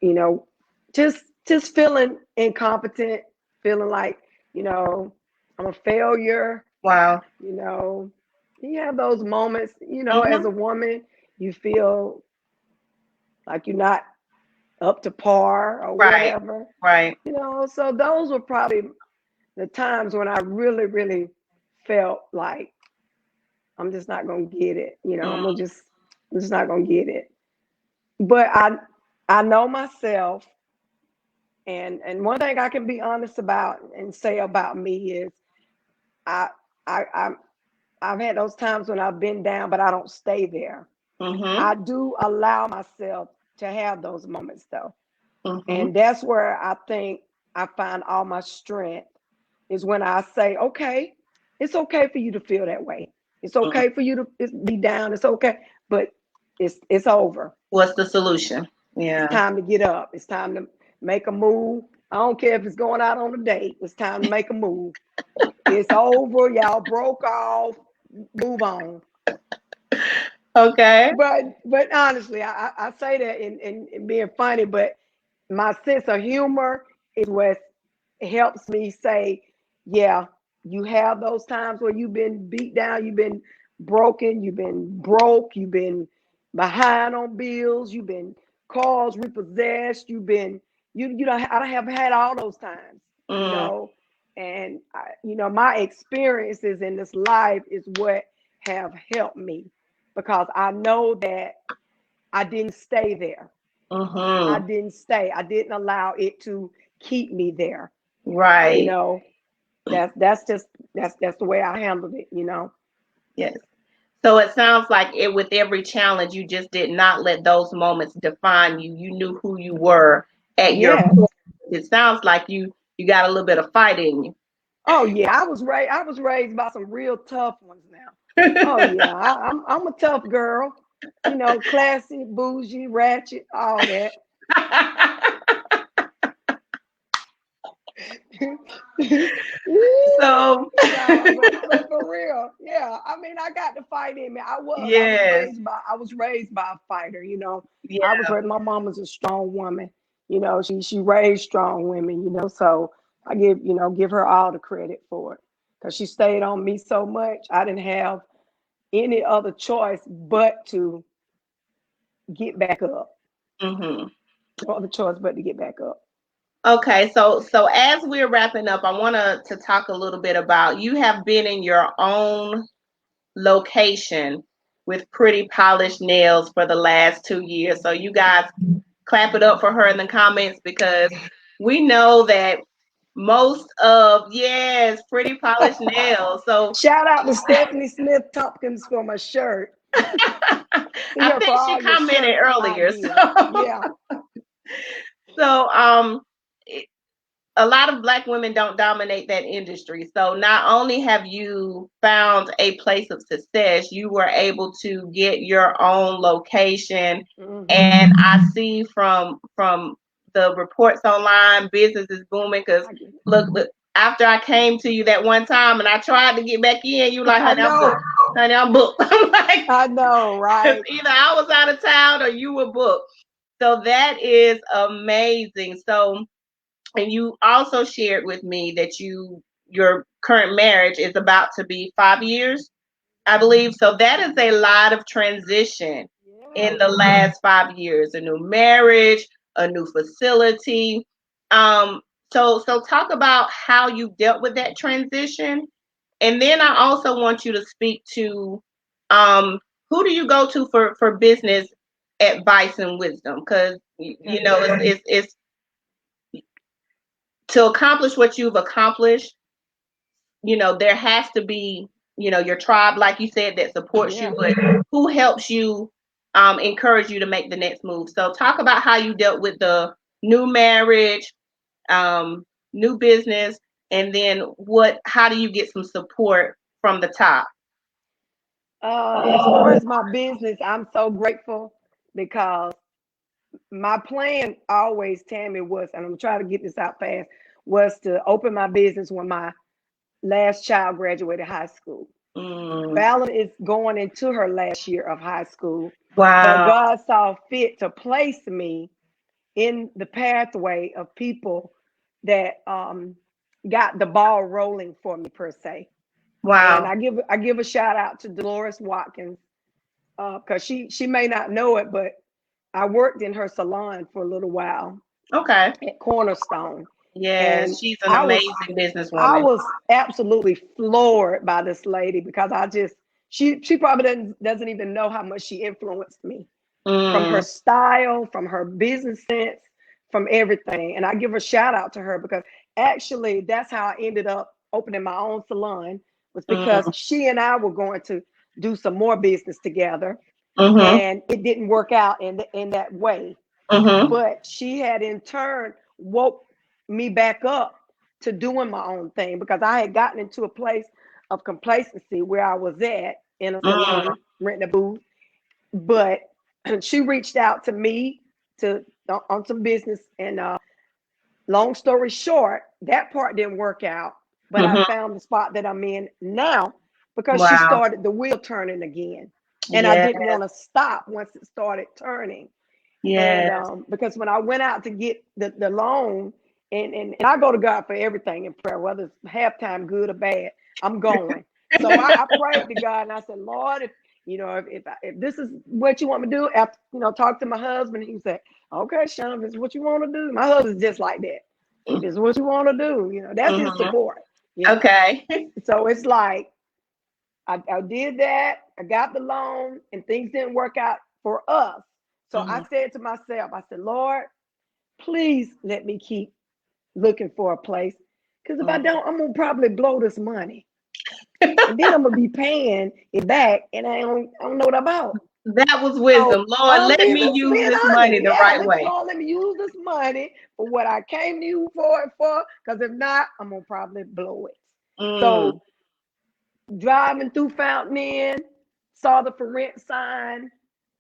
you know, just feeling incompetent, feeling like, you know, I'm a failure, Wow. you know. You have those moments, you know, as Mm-hmm. a woman, you feel like you're not up to par or Right. whatever, Right. you know. So those were probably the times when I really, really felt like I'm just not gonna get it, you know. Mm, I'm just not gonna get it. But I know myself, and one thing I can be honest about and say about me is I I I I've had those times when I've been down, but I don't stay there. mm-hmm. I do allow myself to have those moments though. Mm-hmm. And that's where I think I find all my strength is when I say, okay, it's okay for you to feel that way. It's Mm. okay for you to be down. It's okay, but it's over. What's the solution? It's Yeah. time to get up. It's time to make a move. I don't care if it's going out on a date. It's time to make a move. It's over. Y'all broke off. Move on. Okay. But honestly, I say that in being funny, but my sense of humor is what helps me say, yeah, you have those times where you've been beat down, you've been broken, you've been broke, you've been behind on bills, you've been cars repossessed, you know I have had all those times, you Mm, know, and you know my experiences in this life is what have helped me because I know that I didn't stay there. I mm-hmm. didn't stay. I didn't allow it to keep me there. You Right. know, that's just that's the way I handled it. You know. Yes. So it sounds like it with every challenge, you just did not let those moments define you. You knew who you were at your Yes. core. It sounds like you got a little bit of fight in you. Oh yeah. I was raised by some real tough ones now. Oh yeah. I'm a tough girl. You know, classy, bougie, ratchet, all that. So No, but for real, yeah. I mean, I got the fight in me. yes. I was raised by a fighter. You know, I Yeah. was raised. My mom was a strong woman. You know, she raised strong women. You know, so I give her all the credit for it because she stayed on me so much. I didn't have any other choice but to get back up. Hmm. No other choice but to get back up. Okay, so as we're wrapping up, I want to talk a little bit about you have been in your own location with pretty polished nails for the last 2 years. So you guys clap it up for her in the comments because we know that most of yes, pretty polished nails. So Shout out to Stephanie Smith Tompkins for my shirt. I Yeah, for think she all your commented shirt earlier. ideas. So Yeah. so a lot of Black women don't dominate that industry. So not only have you found a place of success, you were able to get your own location. Mm-hmm. And I see from the reports online, business is booming because I get it. look, after I came to you that one time and I tried to get back in, you like, I honey, I'm know. booked. Honey, I'm booked. I'm like, I know, because right? either I was out of town or you were booked. So that is amazing. So, and you also shared with me that your current marriage is about to be 5 years, I believe. So that is a lot of transition in Yes. the last 5 years. A new marriage, a new facility. Um, so talk about how you dealt with that transition, and then I also want you to speak to um, who do you go to for business advice and wisdom? Because you Okay. know it's to accomplish what you've accomplished, there has to be, your tribe, like you said, that supports you, Yeah. but who helps you, encourage you to make the next move. So talk about how you dealt with the new marriage, new business, and then how do you get some support from the top? As far as my business, I'm so grateful because my plan always, Tammy, was, and I'm trying to get this out fast, was to open my business when my last child graduated high school. Mm, Fallon is going into her last year of high school, but wow. God saw fit to place me in the pathway of people that got the ball rolling for me per se. And Wow. I give a shout out to Dolores Watkins because she may not know it, but I worked in her salon for a little while Okay. at Cornerstone, Yes, and she's an I was amazing I businesswoman. was absolutely floored by this lady because she probably doesn't even know how much she influenced me from her Mm, style, from her business sense, from everything. And I give a shout out to her because actually that's how I ended up opening my own salon, was because mm, she and I were going to do some more business together, mm-hmm, and it didn't work out in that way. mm-hmm, But she had in turn woke me back up to doing my own thing because I had gotten into a place of complacency where I was at in a mm, salon, renting a booth. But she reached out to me to on some business, and long story short, that part didn't work out. But I mm-hmm. found the spot that I'm in now because she Wow. started the wheel turning again, and I Yes, didn't want to stop once it started turning. And yes. because when I went out to get the loan, and I go to God for everything in prayer, whether it's halftime good or bad, I'm going. So I prayed to God and I said, Lord, if this is what you want me to do, after talk to my husband, he said, okay, Sean, if it's what you want to do. My husband's just like that. If it's what you want to do, that's his Mm-hmm. support. Okay. So it's like I did that. I got the loan, and things didn't work out for us. So I Mm-hmm. said to myself, I said, Lord, please let me keep looking for a place. Because if I Mm-hmm. don't, I'm going to probably blow this money. And then I'm going to be paying it back, and I don't know what about. That was So wisdom. Lord, I'm let being, me use being this honest. money the Yeah, right way. Lord, let me use this money for what I came to you for it for. Because if not, I'm going to probably blow it. So Mm, driving through Fountain Inn, saw the for rent sign.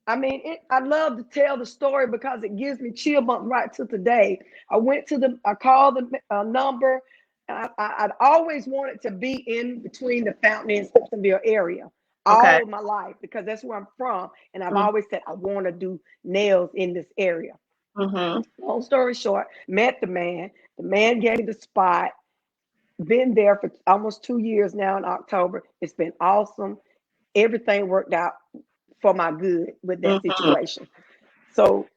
I mean, I love to tell the story because it gives me chill bump right to today. I called the number. I'd always wanted to be in between the Fountain Inn and Simpsonville area okay. all of my life because that's where I'm from. And I've Mm, always said, I want to do nails in this area. mm-hmm. Long story short, met the man. The man gave me the spot. Been there for almost 2 years now in October. It's been awesome. Everything worked out for my good with that Mm-hmm. situation. So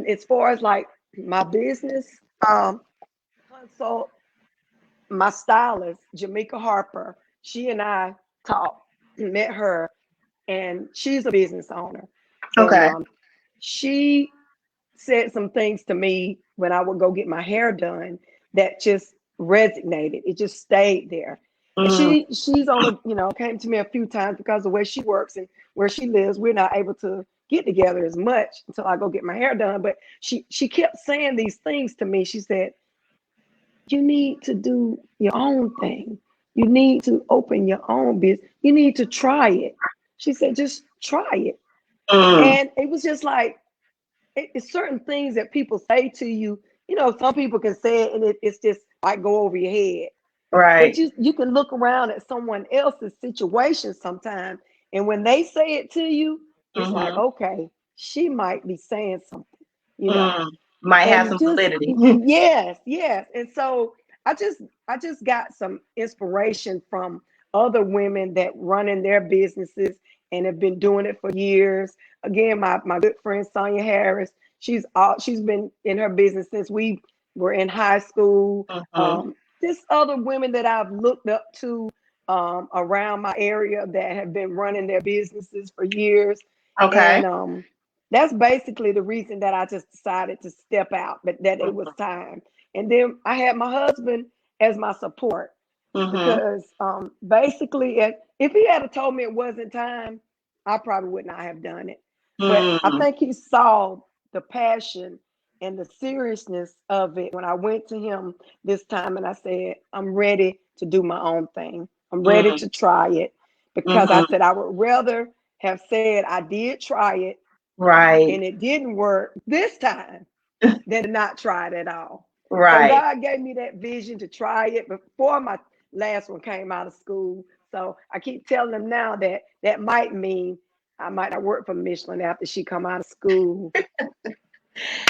as far as like my business, consult, my stylist, Jamaica Harper, she and I talked, met her, and she's a business owner. And Okay. she said some things to me when I would go get my hair done that just resonated. It just stayed there. And Mm, she's only, came to me a few times because of the way she works and where she lives. We're not able to get together as much until I go get my hair done. But she kept saying these things to me. She said, you need to do your own thing. You need to open your own business. You need to try it. She said, just try it. mm, And it was just like, it's certain things that people say to you. Some people can say it and it's just like go over your head. But Right. you can look around at someone else's situation sometimes, and when they say it to you, it's like, Mm-hmm. okay, she might be saying something, you know. Mm. Might have And some just validity. yes. And so I just I just got some inspiration from other women that running their businesses and have been doing it for years. Again, my good friend Sonia Harris, she's been in her business since we were in high school. Mm-hmm. Just other women that I've looked up to around my area that have been running their businesses for years. Okay. And that's basically the reason that I just decided to step out, but that it was time. And then I had my husband as my support Mm-hmm. because basically, if he had told me it wasn't time, I probably would not have done it. But I Mm. think he saw the passion and the seriousness of it when I went to him this time and I said, I'm ready to do my own thing. I'm ready Mm. to try it because I Mm-hmm. said I would rather have said I did try it Right. and it didn't work this time than to not try it at all. So Right. God gave me that vision to try it before my last one came out of school. So I keep telling them now that that might mean I might not work for Michelin after she come out of school.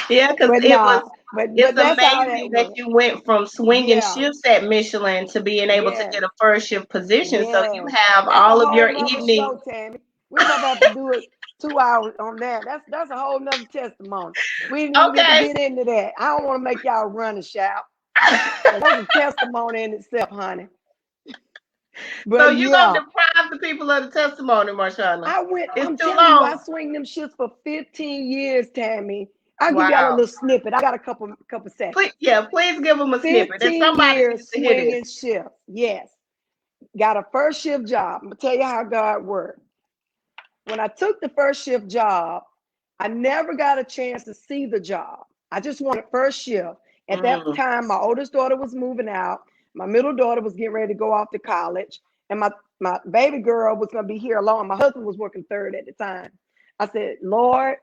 Yeah, because But it was. nah, but It's that's how that amazing that went. you went from swinging Yeah, shifts at Michelin to being able to yes, get a first shift position. So you yes. have That's a all of whole your nother evening. show, Tammy. We'll probably have to do it 2 hours on that. That's a whole nother testimony. We didn't even get to Okay. get into that. I don't want to make y'all run and shout. Because that was a testimony in itself, honey. So But you're gonna yeah, deprive the people of the testimony, Marchanna. It's I'm too telling you, I long. swing them shits for 15 years, Tammy. I'll give y'all a Wow. little snippet. I got a couple Please, seconds. yeah, please give them a snippet. That 15 somebody needs years to hear this. swinging shifts. Yes. Got a first shift job. I'm going to tell you how God worked. When I took the first shift job, I never got a chance to see the job. I just wanted first shift. At that Mm, time, my oldest daughter was moving out. My middle daughter was getting ready to go off to college. And my baby girl was going to be here alone. My husband was working third at the time. I said, Lord,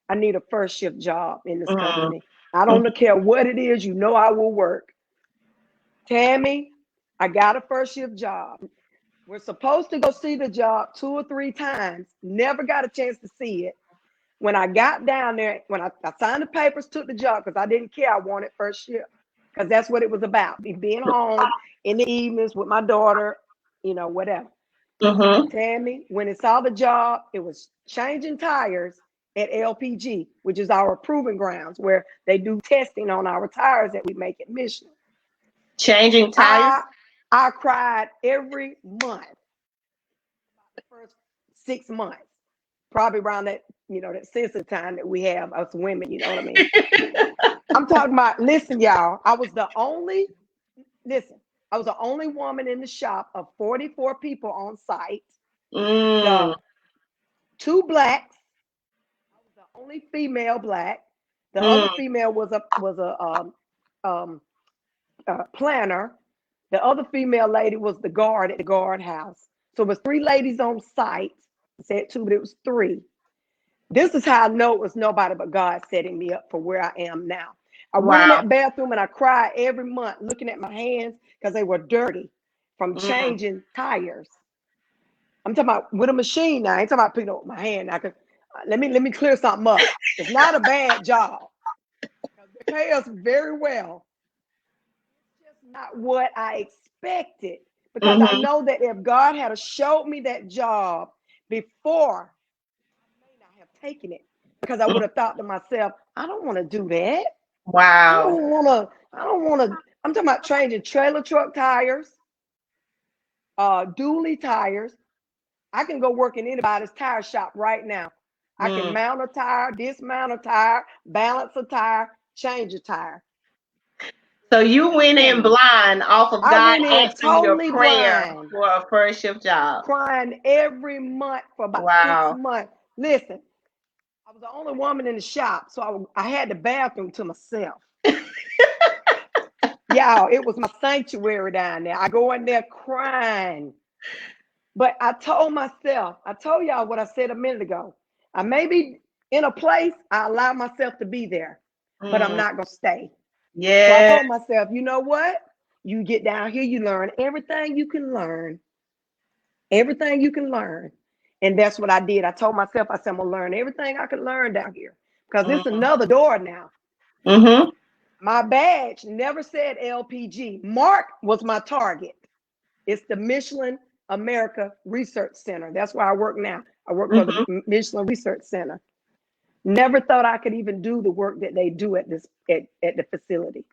I need a first shift job in this mm, company. I mm. don't care what it is, you know I will work. Tammy, I got a first shift job. We're supposed to go see the job 2 or 3 times. Never got a chance to see it. When I got down there, when I signed the papers, took the job because I didn't care. I wanted first shift because that's what it was about. Me being home in the evenings with my daughter, whatever. Mm-hmm. Tammy, when it saw the job, it was changing tires at LPG, which is our proving grounds where they do testing on our tires that we make at Michelin. Changing tires. I I cried every month the first 6 months, probably around that, that sensitive time that we have us women, you know what I mean? I'm talking about, listen, y'all, listen, I was the only woman in the shop of 44 people on site. The Mm, two blacks, I was the only female black. The other mm. female um, planner. The other female lady was the guard at the guardhouse. So it was 3 ladies on site. I said two, but it was 3. This is how I know it was nobody but God setting me up for where I am now. I went in Wow. that bathroom and I cried every month looking at my hands because they were dirty from Mm, changing tires. I'm talking about with a machine now. I ain't talking about picking up my hand. Let me clear something up. It's not a bad job because they pay us very well. It's just not what I expected because I mm-hmm. know that if God had showed me that job before, I may not have taken it because I would have thought to myself, I don't want to do that. I Wow. don't want to. I don't want to. I'm talking about changing trailer truck tires, dually tires. I can go work in anybody's tire shop right now. I can Mm. mount a tire, dismount a tire, balance a tire, change a tire. So you I'm went in telling you, blind off of I God went in answering your totally prayer blind, for a first shift job. crying every month for about six Wow. months. Listen, I was the only woman in the shop, so I had the bathroom to myself. Y'all, it was my sanctuary down there. I go in there crying. But I told y'all what I said a minute ago. I may be in a place, I allow myself to be there, but I'm Mm. not going to stay. So I Yeah. told myself, you know what? You get down here, you learn everything you can learn, everything you can learn. And that's what I did. I told myself, I said, I'm gonna learn everything I can learn down here because it's another door now. Mm-hmm. My badge never said LPG. Mark was my target. It's the Michelin America Research Center. That's where I work now. I work for the Mm-hmm. Michelin Research Center. Never thought I could even do the work that they do at this at the facility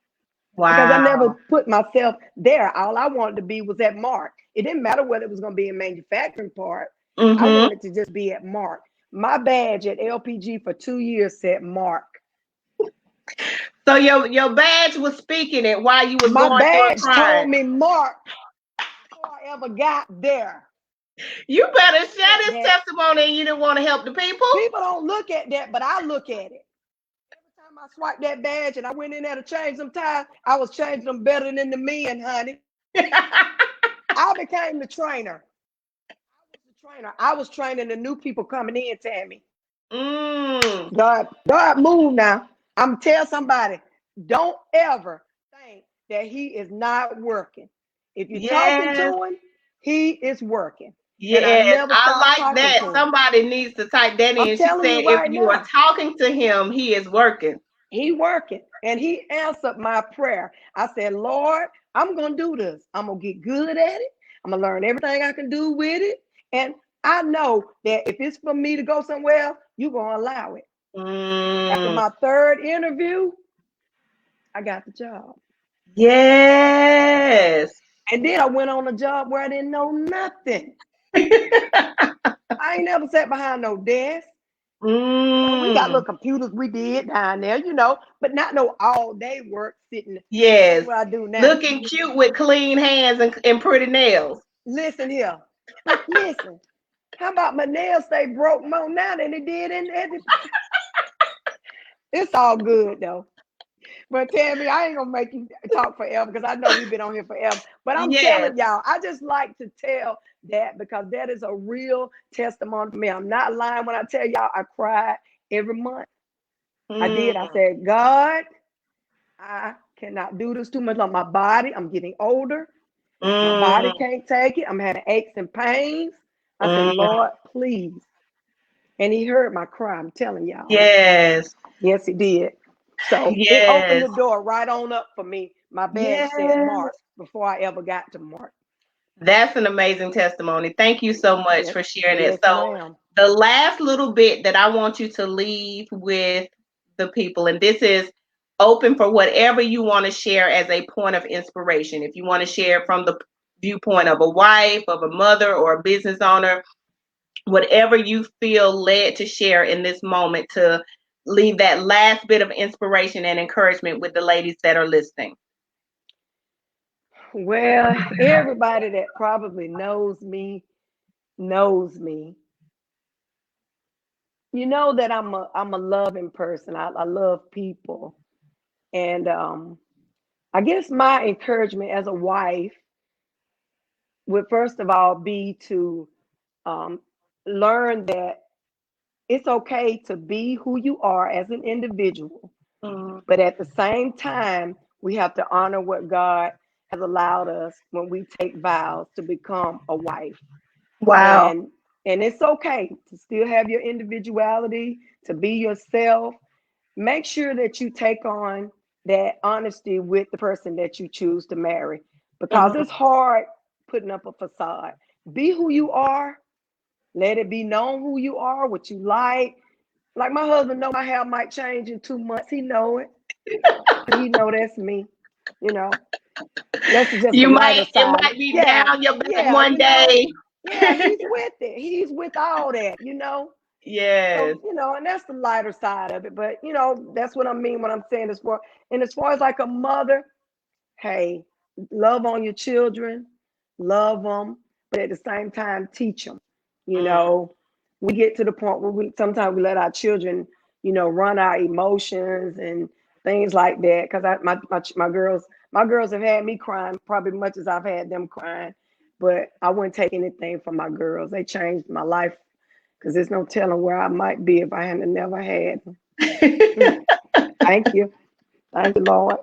because I never Wow. put myself there. All I wanted to be was at Mark. It didn't matter whether it was going to be a manufacturing part. I Mm-hmm. wanted to just be at Mark. My badge at LPG for 2 years said Mark. So your badge was speaking it while you was My going through a badge told crime. me Mark before I ever got there. You better Look share at this that. testimony and you didn't want to help the people. People don't look at that, but I look at it. Every time I swiped that badge and I went in there to change them tires, I was changing them better than the men, honey. I became the trainer. I was the trainer. I was training the new people coming in, Tammy. Mm. God, move now. I'm tell somebody, don't ever think that he is not working. If you're talking Yes. to him, he is working. And I Yes. never I stopped like talking that. to him. Somebody needs to type that I'm in. She telling said you if right you are now, talking to him, he is working. he working. And he answered my prayer. I said, Lord, I'm gonna do this. I'm gonna get good at it. I'm gonna learn everything I can do with it. And I know that if it's for me to go somewhere else, you're gonna allow it. After Mm. my third interview, I got the job. Yes. And then I went on a job where I didn't know nothing. I ain't never sat behind no desk. We got little Mm. computers we did down there, but not no all day work sitting. That's Yes. what I do now. Looking cute with clean hands and pretty nails. Listen here. Listen. How about my nails stay broke more now than they did it's all good though. But Tammy, I ain't gonna make you talk forever because I know we've been on here forever. But I'm Yes. telling y'all, I just like to tell that because that is a real testimony for me. I'm not lying when I tell y'all I cried every month. I did. I Mm. said, God, I cannot do this too much on my body. I'm getting older. My body Mm. can't take it. I'm having aches and pains. I said, Mm. Lord, please. And he heard my cry. I'm telling y'all. Yes. Yes, he did. So it opened Yes. the door right on up for me. My badge said Mark Yes. before I ever got to Mark. That's an amazing testimony. Thank you so much Yes, for sharing it. yes, So, ma'am. the last little bit that I want you to leave with the people, and this is open for whatever you want to share as a point of inspiration. If you want to share from the viewpoint of a wife, of a mother, or a business owner, whatever you feel led to share in this moment to leave that last bit of inspiration and encouragement with the ladies that are listening. Well, everybody that probably knows me. You know that I'm a loving person. I love people. And I guess my encouragement as a wife would first of all be to um, learn that it's okay to be who you are as an individual, Mm. but at the same time, we have to honor what God has allowed us when we take vows to become a wife. Wow. And and it's okay to still have your individuality, to be yourself. Make sure that you take on that honesty with the person that you choose to marry because Mhm. it's hard putting up a facade. Be who you are. Let it be known who you are, what you like. Like my husband know my hair might change in 2 months. He know it. He know that's me. You know, that's just the You lighter might it side. might be Yeah, down your back yeah, one day. yeah, he's with it. He's with all that. Yes. So, and that's the lighter side of it. But, that's what I mean when I'm saying this for. And as far as like a mother, hey, love on your children, love them, but at the same time, teach them. You Mm. know, we get to the point where we sometimes we let our children, run our emotions and things like that. Because my girls have had me crying probably much as I've had them crying. But I wouldn't take anything from my girls. They changed my life because there's no telling where I might be if I hadn't never had them. Mm. Thank you. Thank you, Lord.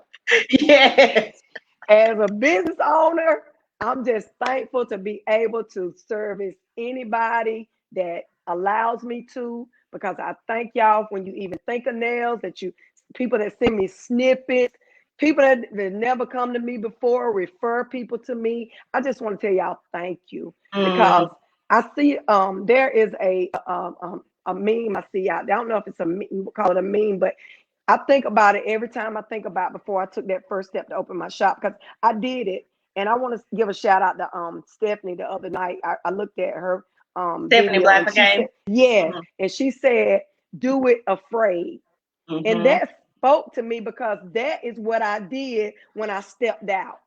Yes. As a business owner, I'm just thankful to be able to service anybody that allows me to, because I thank y'all when you even think of nails, that you people that send me snippets, people that never come to me before, refer people to me. I just want to tell y'all thank you, Mm, because I see there is a meme I see out there. I don't know if it's a meme, we call it a meme, but I think about it every time I think about before I took that first step to open my shop, because I did it. And I want to give a shout out to Stephanie the other night. I looked at her Stephanie video, Black and she again. said, yes. Mm-hmm. And she said, do it afraid. And Mm-hmm. that spoke to me, because that is what I did when I stepped out.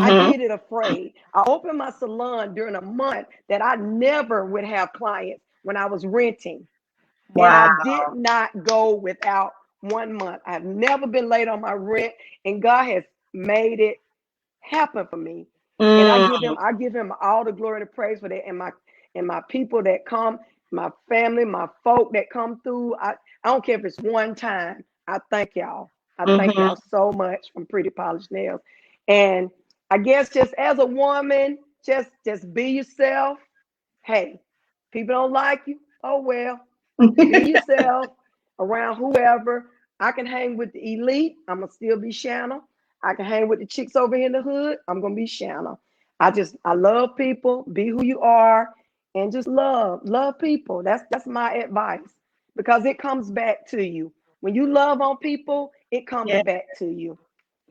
I Mm-hmm. did it afraid. I opened my salon during a month that I never would have clients when I was renting. And I Wow. did not go without 1 month. I've never been late on my rent, and God has made it happen for me. And Mm, I give him all the glory and praise for that. And my people that come, my family, my folk that come through. I don't care if it's one time. I thank y'all. I thank mm-hmm. y'all so much from Pretty Polished Nails. And I guess just as a woman, just be yourself. Hey, people don't like you. Oh well. Be yourself around whoever. I can hang with the elite. I'm gonna still be Shanna. I can hang with the chicks over here in the hood. I'm gonna be Shanna. I love people. Be who you are, and just love people. That's my advice, because it comes back to you when you love on people. It comes Yeah. back to you.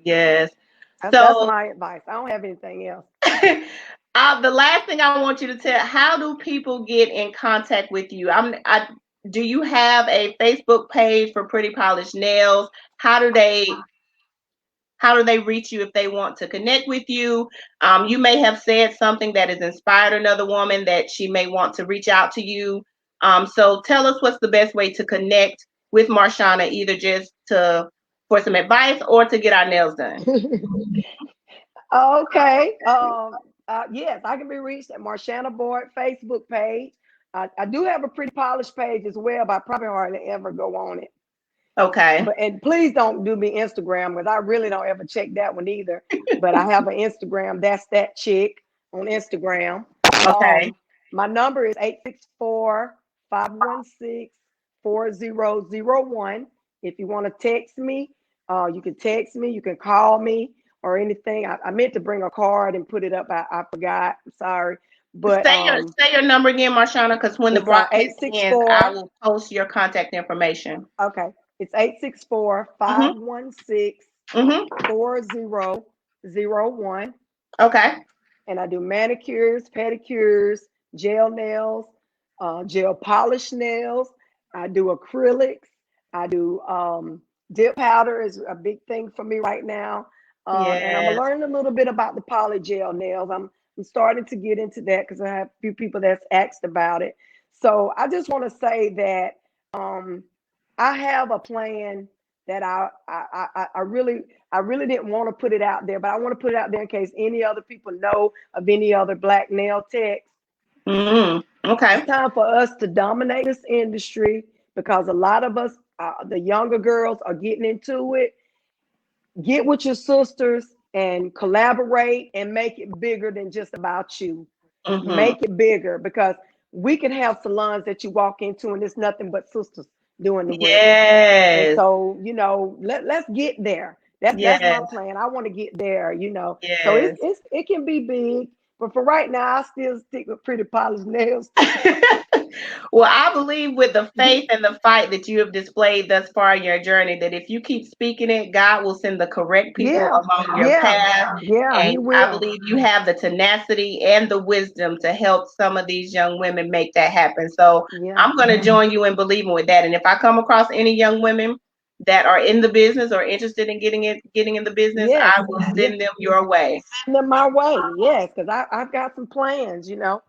Yes. That's So, my advice. I don't have anything else. the last thing I want you to tell, how do people get in contact with you? Do you have a Facebook page for Pretty Polished Nails? How do they how do they reach you if they want to connect with you? You may have said something that has inspired another woman that she may want to reach out to you. So tell us what's the best way to connect with Marchanna, either just to for some advice or to get our nails done. Okay. Yes, I can be reached at Marchanna Board Facebook page. I do have a Pretty Polished page as well, but I probably hardly ever go on it. Okay. But and please don't do me Instagram, because I really don't ever check that one either. But I have an Instagram. That's that chick on Instagram. Okay. Um, my number is 864-516-4001. If you want to text me, you can text me. You can call me or anything. I meant to bring a card and put it up. I forgot. I'm sorry. But Say your number again, Marchanna, because when the it's broadcast ends, I 864. will post your contact information. Okay. It's 864 Mhm. 516 Mhm. 4001. Okay. And I do manicures, pedicures, gel nails, gel polish nails. I do acrylics. I do dip powder is a big thing for me right now. And I'm Yes. learning a little bit about the poly gel nails. I'm starting to get into that because I have a few people that's asked about it. So I just want to say that um, I have a plan that I really didn't want to put it out there, but I want to put it out there in case any other people know of any other black nail techs. Mm. It's Okay. time for us to dominate this industry, because a lot of us, the younger girls, are getting into it. Get with your sisters and collaborate and make it bigger than just about you. Mhm. Make it bigger, because we can have salons that you walk into and it's nothing but sisters doing the work. And Yes. so, let's get there. That's my Yes. plan. I want to get there. So Yes. it can be big, but for right now, I still stick with Pretty Polished Nails too. Well, I believe with the faith and the fight that you have displayed thus far in your journey, that if you keep speaking it, God will send the correct people Yeah, along your yeah, path. yeah. And He I will. believe you have the tenacity and the wisdom to help some of these young women make that happen. So Yeah. I'm going to join you in believing with that. And if I come across any young women that are in the business or interested in getting in the business, Yes. I will Yeah. send them your way. Send them my way. Yes, because I've got some plans. I've got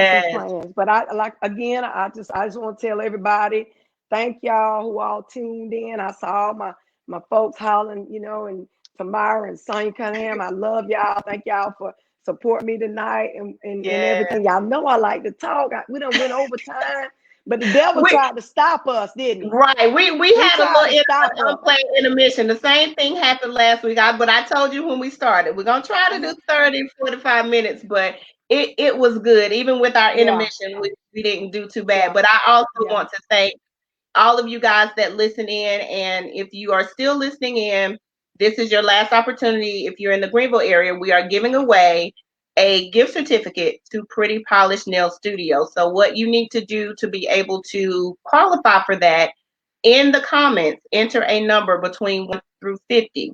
some Yes. plans. But I like again, I just want to tell everybody, thank y'all who all tuned in. I saw my folks hollering, and Tamara and Sonya Cunningham. I love y'all. Thank y'all for support me tonight and Yes. everything. Y'all know I like to talk. We done went over time, But the devil We, tried to stop us, didn't he? right. We He had a tried little to stop us. unplanned intermission. The same thing happened last week. But I told you when we started, we're gonna try to do Uh-huh. 30, 45 minutes, but it was good. Even with our Yeah, intermission, we didn't do too bad. yeah, But I also yeah. want to thank all of you guys that listen in. And if you are still listening in, this is your last opportunity. If you're in the Greenville area, we are giving away a gift certificate to Pretty Polished Nail Studio. So what you need to do to be able to qualify for that, in the comments, enter a number between 1 through 50.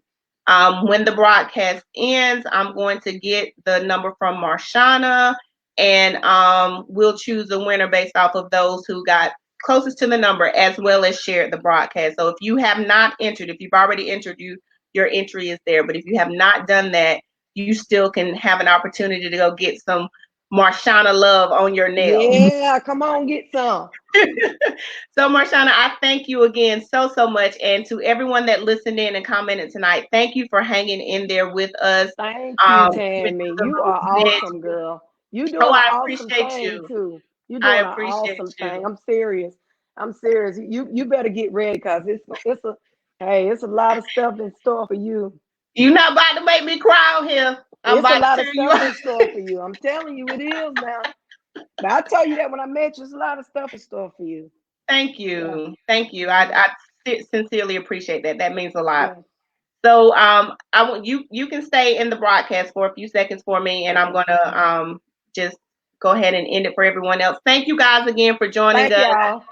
When the broadcast ends, I'm going to get the number from Marchanna, and we'll choose a winner based off of those who got closest to the number, as well as shared the broadcast. So if you have not entered, if you've already entered, your entry is there. But if you have not done that, you still can have an opportunity to go get some Marchanna love on your nails. Yeah, come on, get some. So, Marchanna, I thank you again so much. And to everyone that listened in and commented tonight, thank you for hanging in there with us. Thank you, Even Tammy. through You the are movement. awesome, girl. You Oh, doing an I awesome appreciate thing you. too. You I doing an appreciate awesome you. thing. I'm serious. I'm serious. You better get ready because it's a lot of stuff in store for you. You're not about to make me cry on here. I'm It's a about to lot of tear you stuff up. in store for you. I'm telling you, it is now. But I tell you that when I met you, there's a lot of stuff in store for you. Thank Yeah, you. Thank you. yeah, I sincerely appreciate that. That means a lot. yeah. So I want you can stay in the broadcast for a few seconds for me, and I'm Okay. gonna just go ahead and end it for everyone else. Thank you guys again for joining Thank us. y'all.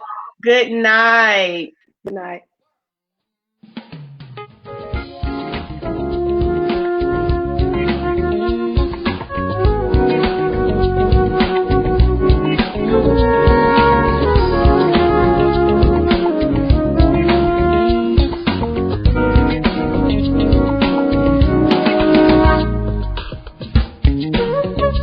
Good night. Good night.